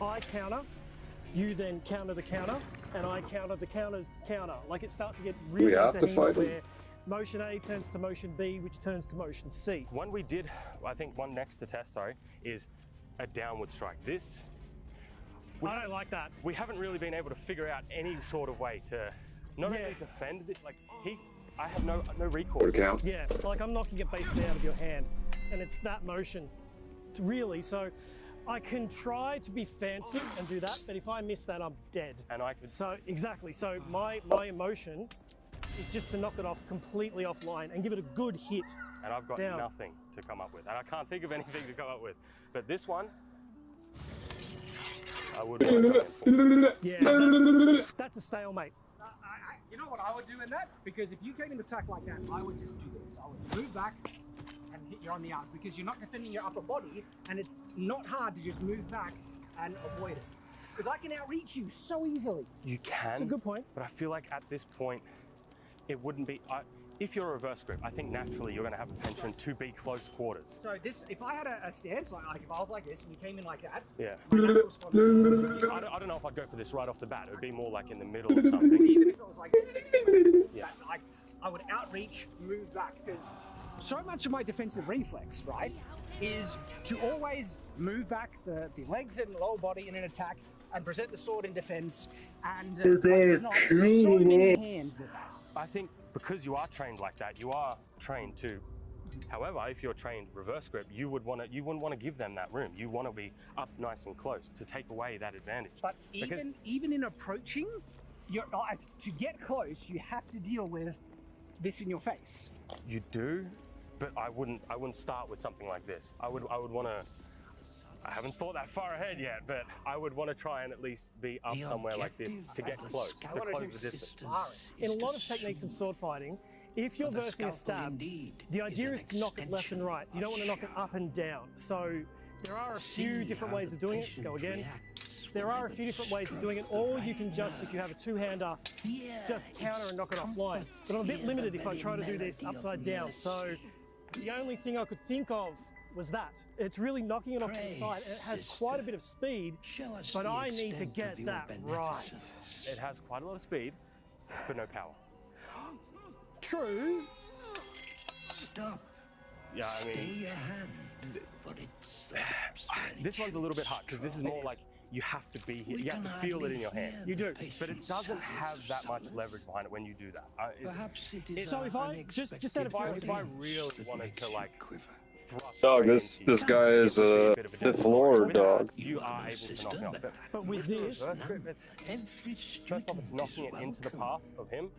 I counter, you then counter the counter, and I counter the counter's counter. Like, it starts to get really into HEMA where motion A turns to motion B, which turns to motion C. One we did, I think one next to test, is a downward strike. This, I don't like that. We haven't really been able to figure out any sort of way to not only defend this, like I have no recourse. Yeah, like I'm knocking it basically out of your hand, and it's that motion, really. So I can try to be fancy and do that, but if I miss that, I'm dead. And I could. So exactly. So my emotion is just to knock it off completely offline and give it a good hit. And I've got down. nothing to come up with, and I can't think of anything to come up with. But this one, I would. Yeah, that's a stalemate. You know what I would do in that? Because if you came in to attack like that, I would just do this. I would move back and hit you on the arms, because you're not defending your upper body, and it's not hard to just move back and avoid it. Because I can outreach you so easily. You can. That's a good point. But I feel like at this point, it wouldn't be. If you're a reverse grip, I think naturally you're going to have a penchant to be close quarters. So this, if I had a stance, like if I was like this and you came in like that, yeah. my natural response would be, I don't know if I'd go for this right off the bat. It would be more like in the middle or something. Even if it was like this, yeah. like I would outreach, move back, because so much of my defensive reflex, right, is to always move back the legs and lower body in an attack and present the sword in defense, and it's not so many hands with that. I think because you are trained like that, you are trained to. However, if you're trained reverse grip, you wouldn't want to give them that room. You want to be up nice and close to take away that advantage. But even in approaching, to get close, you have to deal with this in your face. You do, but I wouldn't start with something like this. I would want to. I haven't thought that far ahead yet, but I would want to try and at least be up somewhere like this to get close, to close the distance. In a lot of techniques of sword fighting, if you're versing a stab, the idea is to knock it left and right. You don't want to knock it up and down. So There are a few different ways of doing it. Go again. There are a few different ways of doing it, or you can just, if you have a two-hander, just counter and knock it offline. But I'm a bit limited if I try to do this upside down. So the only thing I could think of was that. It's really knocking it off to the side, and it has quite a bit of speed, but I need to get that right. It has quite a lot of speed, but no power. True. Stop. Yeah, I mean, Stay your hand, for it slaps this one's a little bit hard because this is more like you have to be here. You have to feel it in your hand. You do. But it doesn't have that much leverage behind it when you do that. Perhaps it is so if I just out of if I really wanted to like thrust Dog, this guy is a fifth lord, dog. you are able to knock it off. But with this, first off, it's knocking it into the path of him.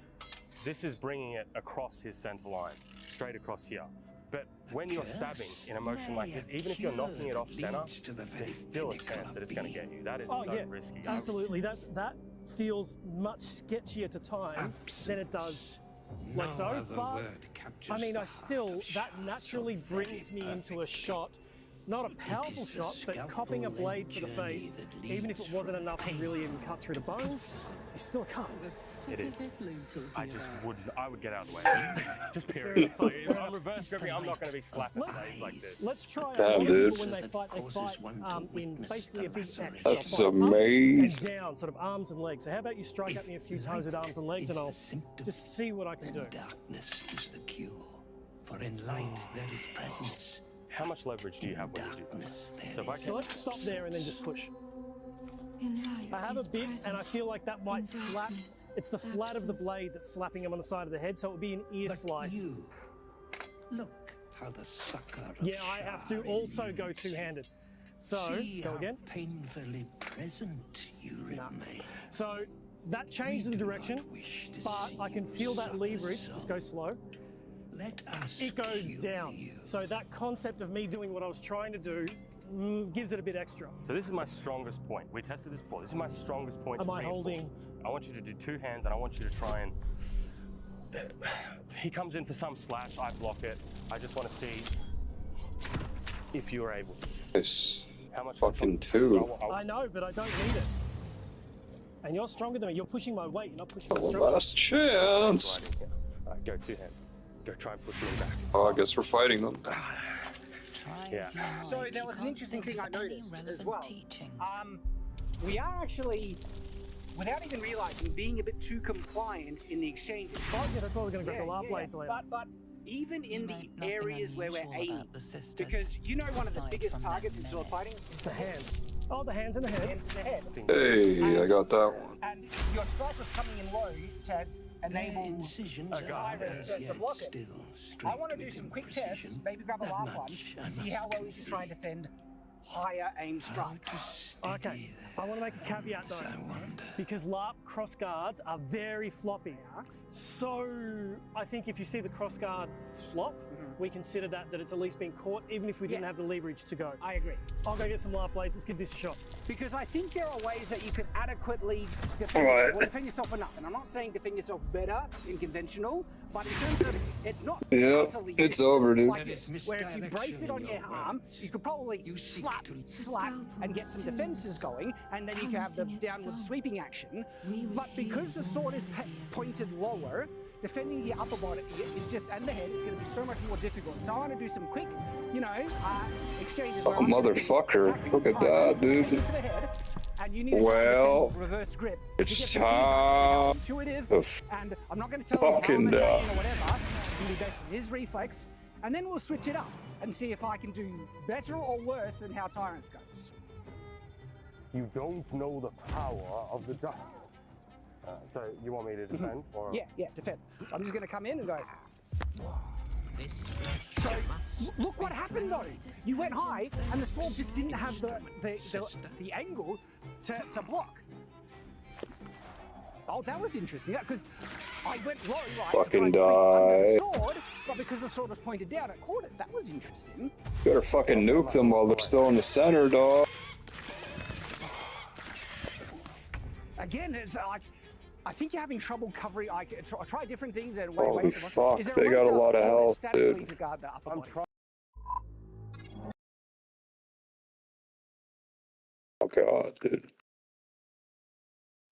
This is bringing it across his center line, straight across here. But when you're stabbing in a motion like this, even if you're knocking it off center, there's still a chance that it's going to get you. That is so risky. Absolutely. That feels much sketchier to time than it does like so. But I mean, that naturally brings me into a shot. Not a powerful shot, but copping a blade to the face, even if it wasn't enough to really even cut through the bones, it's still a cut. It is. I would get out of the way. Just period. Like, if I'm reverse gripping, I'm not going to be slapping blades like this. Let's try Damn, it. dude. When they fight in basically a big X. That's Up amazing. and down, sort of arms and legs. So how about you strike at me a few times with arms and legs, and I'll just see what I can do. Darkness is the cure, for in light there is presence. How much leverage do you have when you do that? So let's stop there and then just push. I have a bit, and I feel like that might slap. It's the flat of the blade that's slapping him on the side of the head, so it would be an ear slice. Look how the sucker of Yeah, I have to also go two-handed. So, go again. Painfully present you remain. So, that changed the direction, but I can feel that leverage. Just go slow. It goes down. So that concept of me doing what I was trying to do gives it a bit extra. So this is my strongest point. We tested this before. This is my strongest point. Am I holding? I want you to do two hands, and I want you to try and... He comes in for some slash, I block it. I just want to see if you're able. It's how much fucking two. I know, but I don't need it. And you're stronger than me. You're pushing my weight. You're not pushing my Oh, strength. last chance. All right, go two hands. Go try and push him back. Oh, I guess we're fighting them. Yeah. So there was an interesting thing I noticed as well. We are actually, without even realizing, being a bit too compliant in the exchanges. Oh yeah, that's why we're going to grab the laugh blades later. But even in the areas where we're aiming, because you know one of the biggest targets in sword fighting is the hands. Oh, the hands in the head. Hands in the head. Hey, I got that one. And your strike was coming in low to enable Iris to block it. I want to do some quick tests, maybe grab a laugh one, see how well you can try and defend higher aim strikes. Okay, I want to make a caveat though, because LARP cross guards are very floppy. So I think if you see the cross guard flop, we consider that it's at least been caught, even if we didn't have the leverage to go. I agree. I'll go get some laugh blades. Let's give this a shot. Because I think there are ways that you can adequately defend yourself. Well, defend yourself enough. And I'm not saying defend yourself better in conventional, but in terms of it's not utterly it's over, dude. like this, where if you brace it on your arm, you could probably slap, and get some defenses going, and then you can have the downward sweeping action. But because the sword is pointed lower, defending the upper body is just, and the head is going to be so much more difficult. So I want to do some quick, exchanges. Oh, motherfucker. Look at that, dude. And you need to reverse grip. It's time And I'm not going to tell you fucking how or whatever. It's going to be based on his reflex. And then we'll switch it up and see if I can do better or worse than how Tyrant goes. You don't know the power of the dark. So you want me to defend? Or? Yeah, defend. I'm just going to come in and go. So look what happened though. You went high, and the sword just didn't have the angle to block. Oh, that was interesting. Because I went low, right? Fucking to try and die. the sword, but because the sword was pointed down, it caught it. That was interesting. You better fucking nuke them while they're still in the center, dog. Again, it's like, I think you're having trouble covering. I try different things and Holy fuck, they got a lot of health, dude. to guard the upper body? god, dude.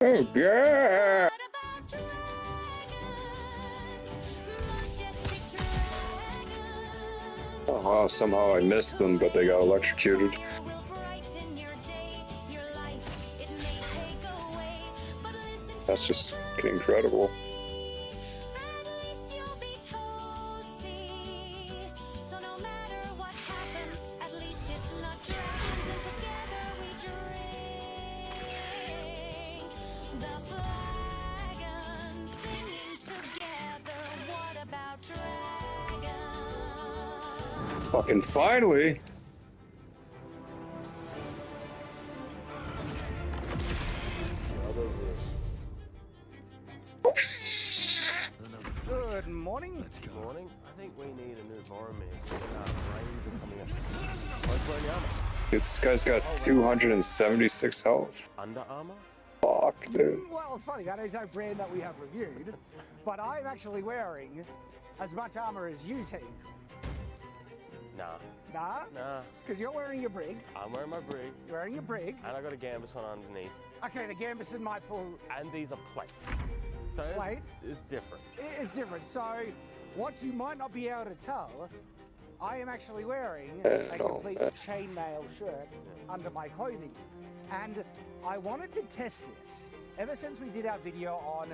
Oh god. Oh wow, somehow I missed them, but they got electrocuted. That's just incredible. Fucking finally! Good morning. Good morning. I think we need a new environment. Rains are coming up. Where's my armor? Dude, this guy's got 276 health. Under armor? Fuck, dude. Well, it's funny, that is a brand that we have reviewed, but I'm actually wearing as much armor as you take. Nah. Nah? Nah. Because you're wearing your brig. I'm wearing my brig. You're wearing your brig. And I got a gambus on underneath. Okay, the gambeson might pull. And these are plates. So Plates? It's different. It is different. So, what you might not be able to tell, I am actually wearing a complete chainmail shirt under my clothing. And I wanted to test this ever since we did our video on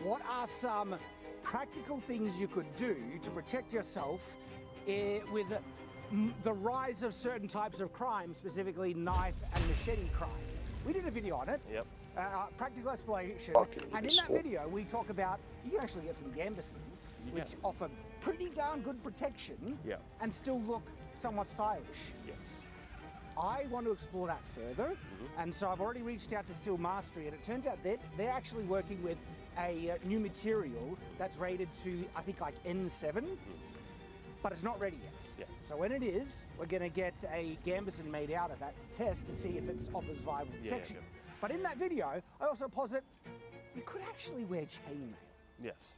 what are some practical things you could do to protect yourself with the rise of certain types of crime, specifically knife and machete crime. We did a video on it. Yep. Practical explanation. And in that video, we talk about you can actually get some gambesons, which offer pretty darn good protection and still look somewhat stylish. Yes. I want to explore that further, and so I've already reached out to Steel Mastery, and it turns out that they're actually working with a new material that's rated to, I think, like N7, but it's not ready yet. So when it is, we're going to get a gambeson made out of that to test to see if it offers viable protection. But in that video, I also posit you could actually wear chainmail. Yes.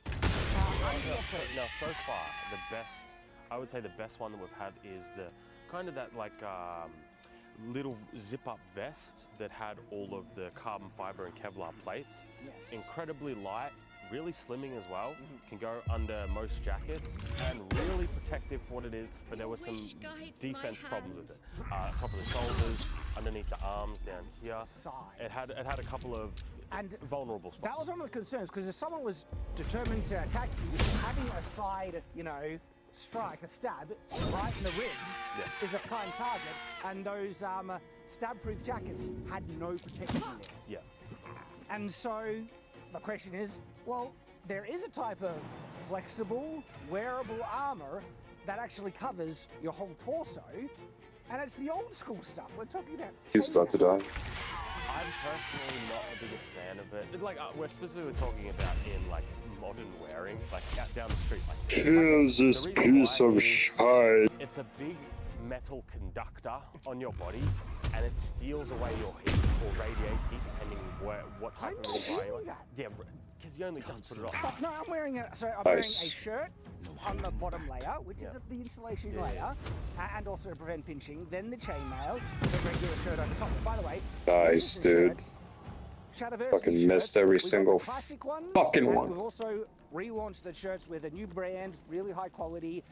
Now, so far, the best, I would say the best one that we've had is the kind of that like little zip-up vest that had all of the carbon fiber and Kevlar plates. Yes. Incredibly light, really slimming as well. Can go under most jackets and really protective for what it is, but there were some defense problems with it. Top of the shoulders, underneath the arms, down here. It had a couple of vulnerable spots. That was one of the concerns, because if someone was determined to attack you, having a side, strike, a stab right in the ribs is a prime target, and those stab-proof jackets had no protection there. And so the question is, well, there is a type of flexible, wearable armor that actually covers your whole torso, and it's the old school stuff. We're talking about. He's about to die. I'm personally not the biggest fan of it. It's like we're specifically talking about in like modern wearing, like out down the street. Like Here's this piece of shite. It's a big metal conductor on your body, and it steals away your heat or radiates heat depending what type of environment. Yeah, because you only just put it on. No, I'm wearing a shirt on the bottom layer, which is the insulation layer, and also to prevent pinching. Then the chainmail, the regular shirt on the top. By the way, Nice, dude. Fucking missed every single fucking one. We've also relaunched the shirts with a new brand, really high quality,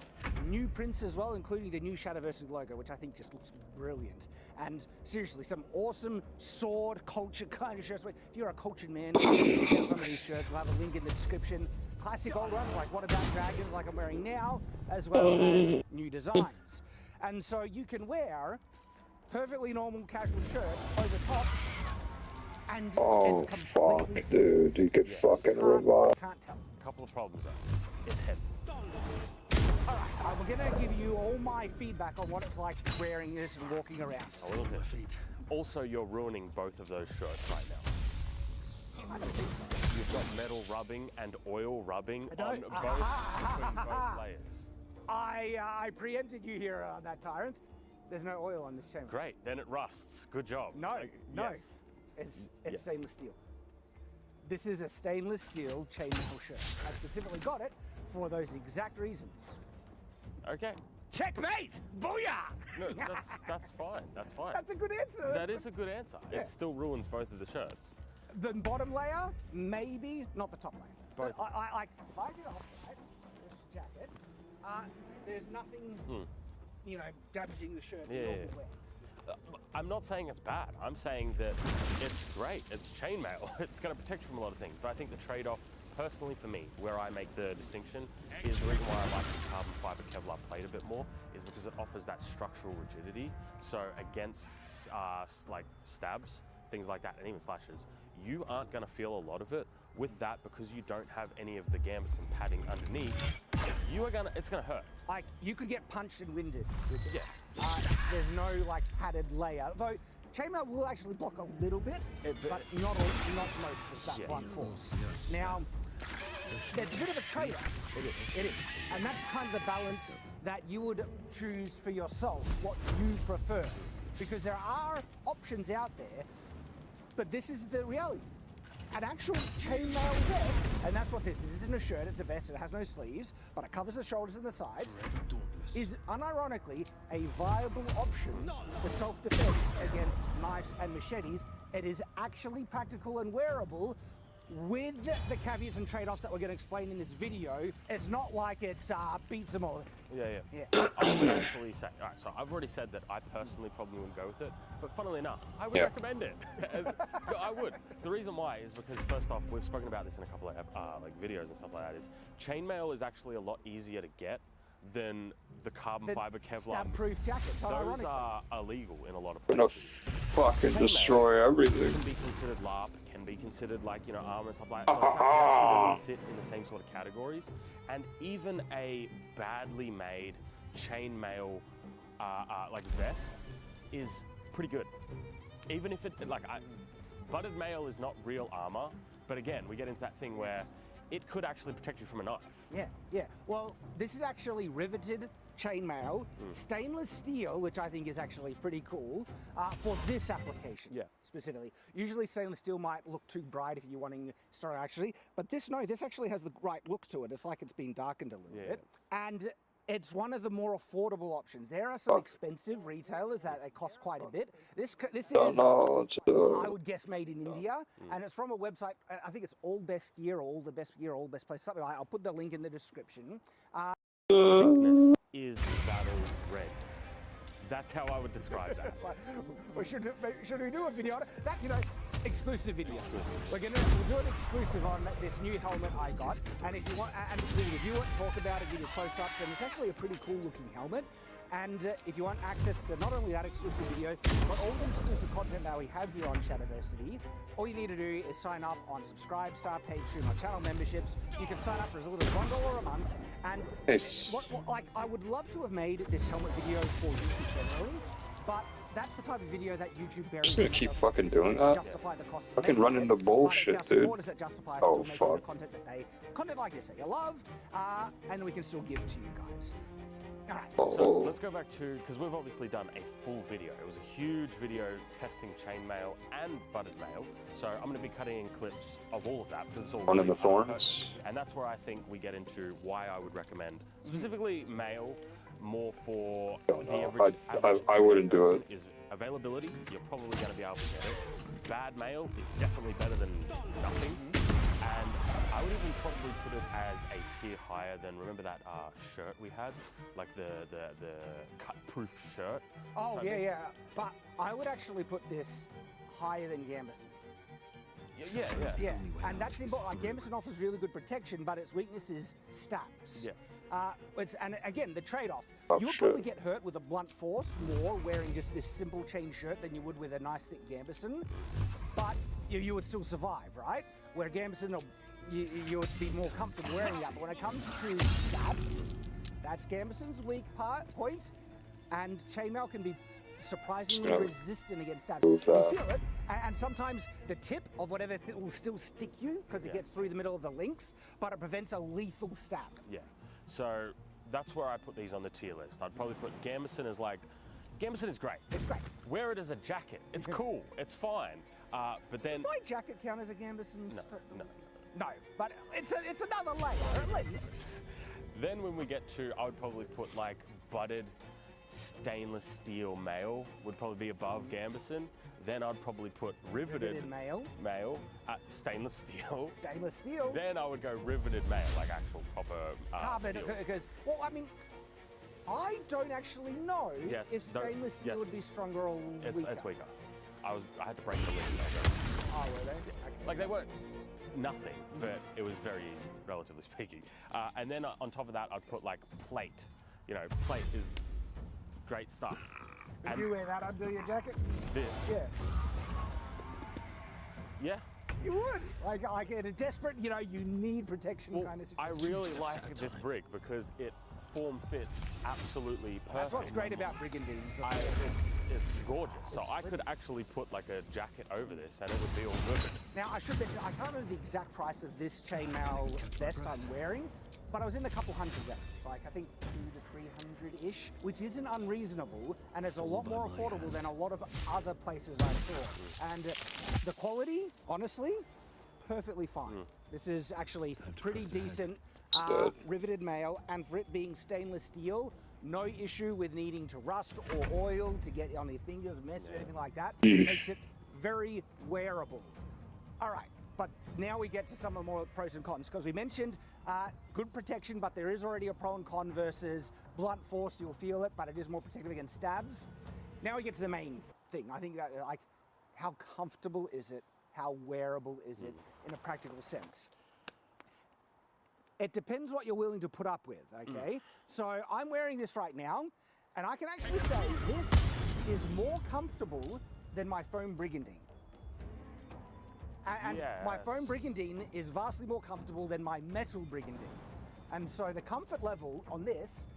new prints as well, including the new Shadowversity logo, which I think just looks brilliant. And seriously, some awesome sword culture kind of shirts. If you're a cultured man, get some of these shirts. We'll have a link in the description. Classic old ones, like What About Dragons, like I'm wearing now, as well as new designs. And so you can wear perfectly normal casual shirts over top. And oh fuck, dude! You could fucking revive. Couple of problems though. It's heavy. Alright, we're gonna give you all my feedback on what it's like wearing this and walking around. A little bit. Also, you're ruining both of those shirts right now. You've got metal rubbing and oil rubbing on both layers. I preempted you here on that, Tyrant. There's no oil on this chamber. Great, then it rusts. Good job. No. Yes. It's stainless steel. This is a stainless steel chainmail shirt. I specifically got it for those exact reasons. Okay. Checkmate! Booyah! No, that's fine. That's fine. That's a good answer. That is a good answer. Yeah. It still ruins both of the shirts. The bottom layer, maybe, not the top layer. Both. But if I do the hot side, this jacket, there's nothing, you know, damaging the shirt. Yeah. I'm not saying it's bad. I'm saying that it's great. It's chainmail. It's going to protect you from a lot of things. But I think the trade-off, personally for me, where I make the distinction, is the reason why I like the carbon fiber Kevlar plate a bit more, is because it offers that structural rigidity. So against like stabs, things like that, and even slashes, you aren't going to feel a lot of it. With that, because you don't have any of the gambeson padding underneath, it's gonna hurt. Like, you could get punched and winded with this. Yeah. There's no like padded layer, though chainmail will actually block a little bit, but not most of that blunt force. Now, there's a bit of a trade-off. It is, and that's kind of the balance that you would choose for yourself, what you prefer, because there are options out there, but this is the reality. An actual chainmail vest, and that's what this is. This isn't a shirt, it's a vest. It has no sleeves, but it covers the shoulders and the sides, is unironically a viable option for self-defense against knives and machetes. It is actually practical and wearable, with the caveats and trade-offs that we're going to explain in this video. It's not like it's beats them all. Yeah. I would actually say, all right, so I've already said that I personally probably wouldn't go with it, but funnily enough, I would recommend it. I would. The reason why is because, first off, we've spoken about this in a couple of like videos and stuff like that, is chainmail is actually a lot easier to get than the carbon fiber Kevlar. Stab-proof jackets. Those are illegal in a lot of places. Gonna fucking destroy everything. Can be considered LARP, can be considered like, you know, armor and stuff like that. So it actually doesn't sit in the same sort of categories. And even a badly made chainmail like vest is pretty good. Even if it butted mail is not real armor, but again, we get into that thing where it could actually protect you from a knife. Yeah. Well, this is actually riveted chainmail, stainless steel, which I think is actually pretty cool, for this application specifically. Usually stainless steel might look too bright if you're wanting to start actually, but this actually has the right look to it. It's like it's been darkened a little bit. And it's one of the more affordable options. There are some expensive retailers that they cost quite a bit. This is, I would guess, made in India, and it's from a website. I think it's All Best Gear, All the Best Gear, All Best Place, something like that. I'll put the link in the description. Thickness is battle red. That's how I would describe that. Well, should we do a video on it? That, you know, exclusive video. We'll do an exclusive on this new helmet I got, and if you want, and we'll review it, talk about it, give you close-ups, and it's actually a pretty cool-looking helmet. And if you want access to not only that exclusive video, but all the exclusive content that we have here on Shadowversity, all you need to do is sign up on Subscribestar, Patreon, or channel memberships. You can sign up for as little as $1 a month. And I would love to have made this helmet video for YouTube generally, but that's the type of video that YouTube barely just gonna keep fucking doing that. Justify the cost. Fucking run into bullshit, dude. That justify Oh still fuck. Content like this that you love, and we can still give to you guys. All right. So let's go back to, because we've obviously done a full video. It was a huge video testing chainmail and butted mail. So I'm going to be cutting in clips of all of that because it's all One really in the thorns. And that's where I think we get into why I would recommend specifically mail more for the average. I wouldn't do it. Is availability. You're probably going to be able to get it. Bad mail is definitely better than nothing. And I would even probably put it as a tier higher than, remember that shirt we had? Like the cut-proof shirt? Oh, yeah. But I would actually put this higher than Gambeson. Yeah. And that's important. Like, Gambeson offers really good protection, but its weakness is stabs. Yeah. And again, the trade-off. You would probably get hurt with a blunt force more wearing just this simple chain shirt than you would with a nice thick Gambeson, but you would still survive, right? Where Gambeson, you would be more comfortable wearing that. But when it comes to stabs, that's Gambeson's weak point, and chainmail can be surprisingly resistant against stabs. You feel it, and sometimes the tip of whatever will still stick you because it gets through the middle of the links, but it prevents a lethal stab. Yeah. So that's where I put these on the tier list. I'd probably put Gambeson as like, Gambeson is great. It's great. Wear it as a jacket. It's cool. It's fine. But then... Does my jacket count as a Gambeson? No, but it's another layer, at least. Then when we get to, I would probably put like butted stainless steel mail would probably be above Gambison. Then I'd probably put riveted mail. Stainless steel. Stainless steel. Then I would go riveted mail, like actual proper Carbon, steel. because, well, I mean, I don't actually know Yes, if stainless steel would be stronger or weaker. It's weaker. I had to break the lid. Oh, were they? Okay. Like they weren't nothing, but it was very easy, relatively speaking. And then on top of that, I'd put like plate. You know, plate is great stuff. Would you wear that under your jacket? This. Yeah. Yeah. You would. Like in a desperate, you know, you need protection kind of situation. I really like this brig because it form fits absolutely perfect. That's what's great about brigandines. It's gorgeous. So I could actually put like a jacket over this and it would be all good. Now, I should mention, I can't remember the exact price of this chainmail vest I'm wearing, but I was in a couple hundred range, like I think 200 to 300-ish, which isn't unreasonable, and it's a lot more affordable than a lot of other places I saw. And the quality, honestly, perfectly fine. This is actually pretty decent riveted mail, and for it being stainless steel, no issue with needing to rust or oil to get on your fingers, mess or anything like that. It makes it very wearable. All right, but now we get to some of the more pros and cons, because we mentioned good protection, but there is already a pro and con versus blunt force. You'll feel it, but it is more protective against stabs. Now we get to the main thing. I think that, like, how comfortable is it? How wearable is it in a practical sense? It depends what you're willing to put up with, okay? So I'm wearing this right now, and I can actually say this is more comfortable than my foam brigandine. And my foam brigandine is vastly more comfortable than my metal brigandine. And so the comfort level on this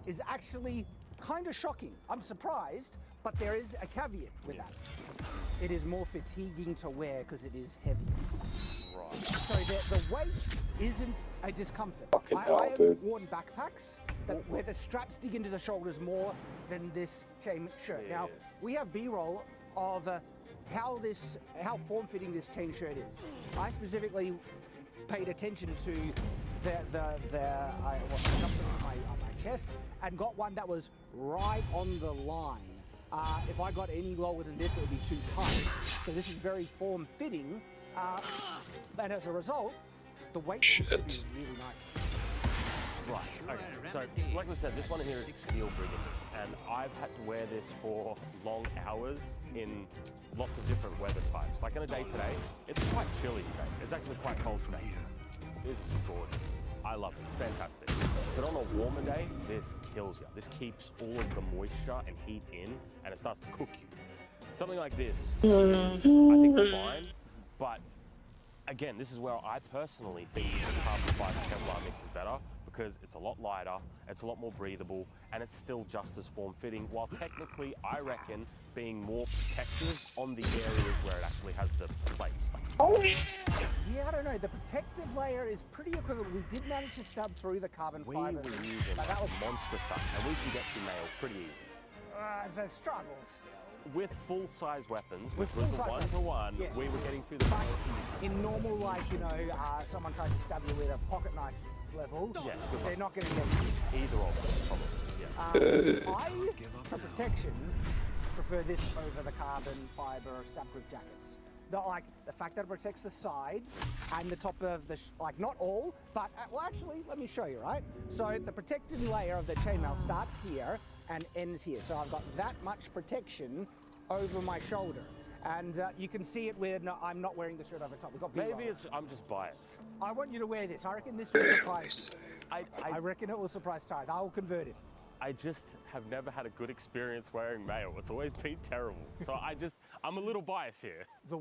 is actually kind of shocking. I'm surprised, but there is a caveat with that. It is more fatiguing to wear because it is heavy. Right. So the weight isn't a discomfort. I have worn backpacks where the straps dig into the shoulders more than this chain shirt. Yeah. Now, we have B-roll of how form-fitting this chain shirt is. I specifically paid attention to what's on my chest and got one that was right on the line. If I got any lower than this, it would be too tight. So this is very form-fitting, and as a result, the weight is going to be really nice. Right, okay. So, like we said, this one here is steel brigandine, and I've had to wear this for long hours in lots of different weather types. Like on a day today, it's quite chilly today. It's actually quite cold today. This is gorgeous. I love it, fantastic. But on a warmer day, this kills you. This keeps all of the moisture and heat in, and it starts to cook you. Something like this is, I think, fine, but again, this is where I personally think the carbon fiber Kevlar mix is better, because it's a lot lighter, it's a lot more breathable, and it's still just as form-fitting, while technically, I reckon, being more protective on the areas where it actually has the place. Yeah, I don't know. The protective layer is pretty equivalent. We did manage to stub through the carbon fiber. We were using that was monstrous stuff, and we can get through mail pretty easy. It's a struggle still. With full-size weapons, which was a one-to-one, we were getting through the mail easy. In normal, like, you know, someone tries to stab you with a pocket knife level, they're not going to get you. Either of them, probably. I, for protection, prefer this over the carbon fiber stab-proof jackets. Like, the fact that it protects the sides and the top of the, like, not all, but, well, actually, let me show you, right? So the protected layer of the chainmail starts here and ends here. So I've got that much protection over my shoulder. And you can see it when I'm not wearing the shirt over top. We've got Maybe I'm just biased. I want you to wear this. I reckon this will surprise you. I reckon it will surprise Tide. I will convert it. I just have never had a good experience wearing mail. It's always been terrible. So I'm a little biased here. The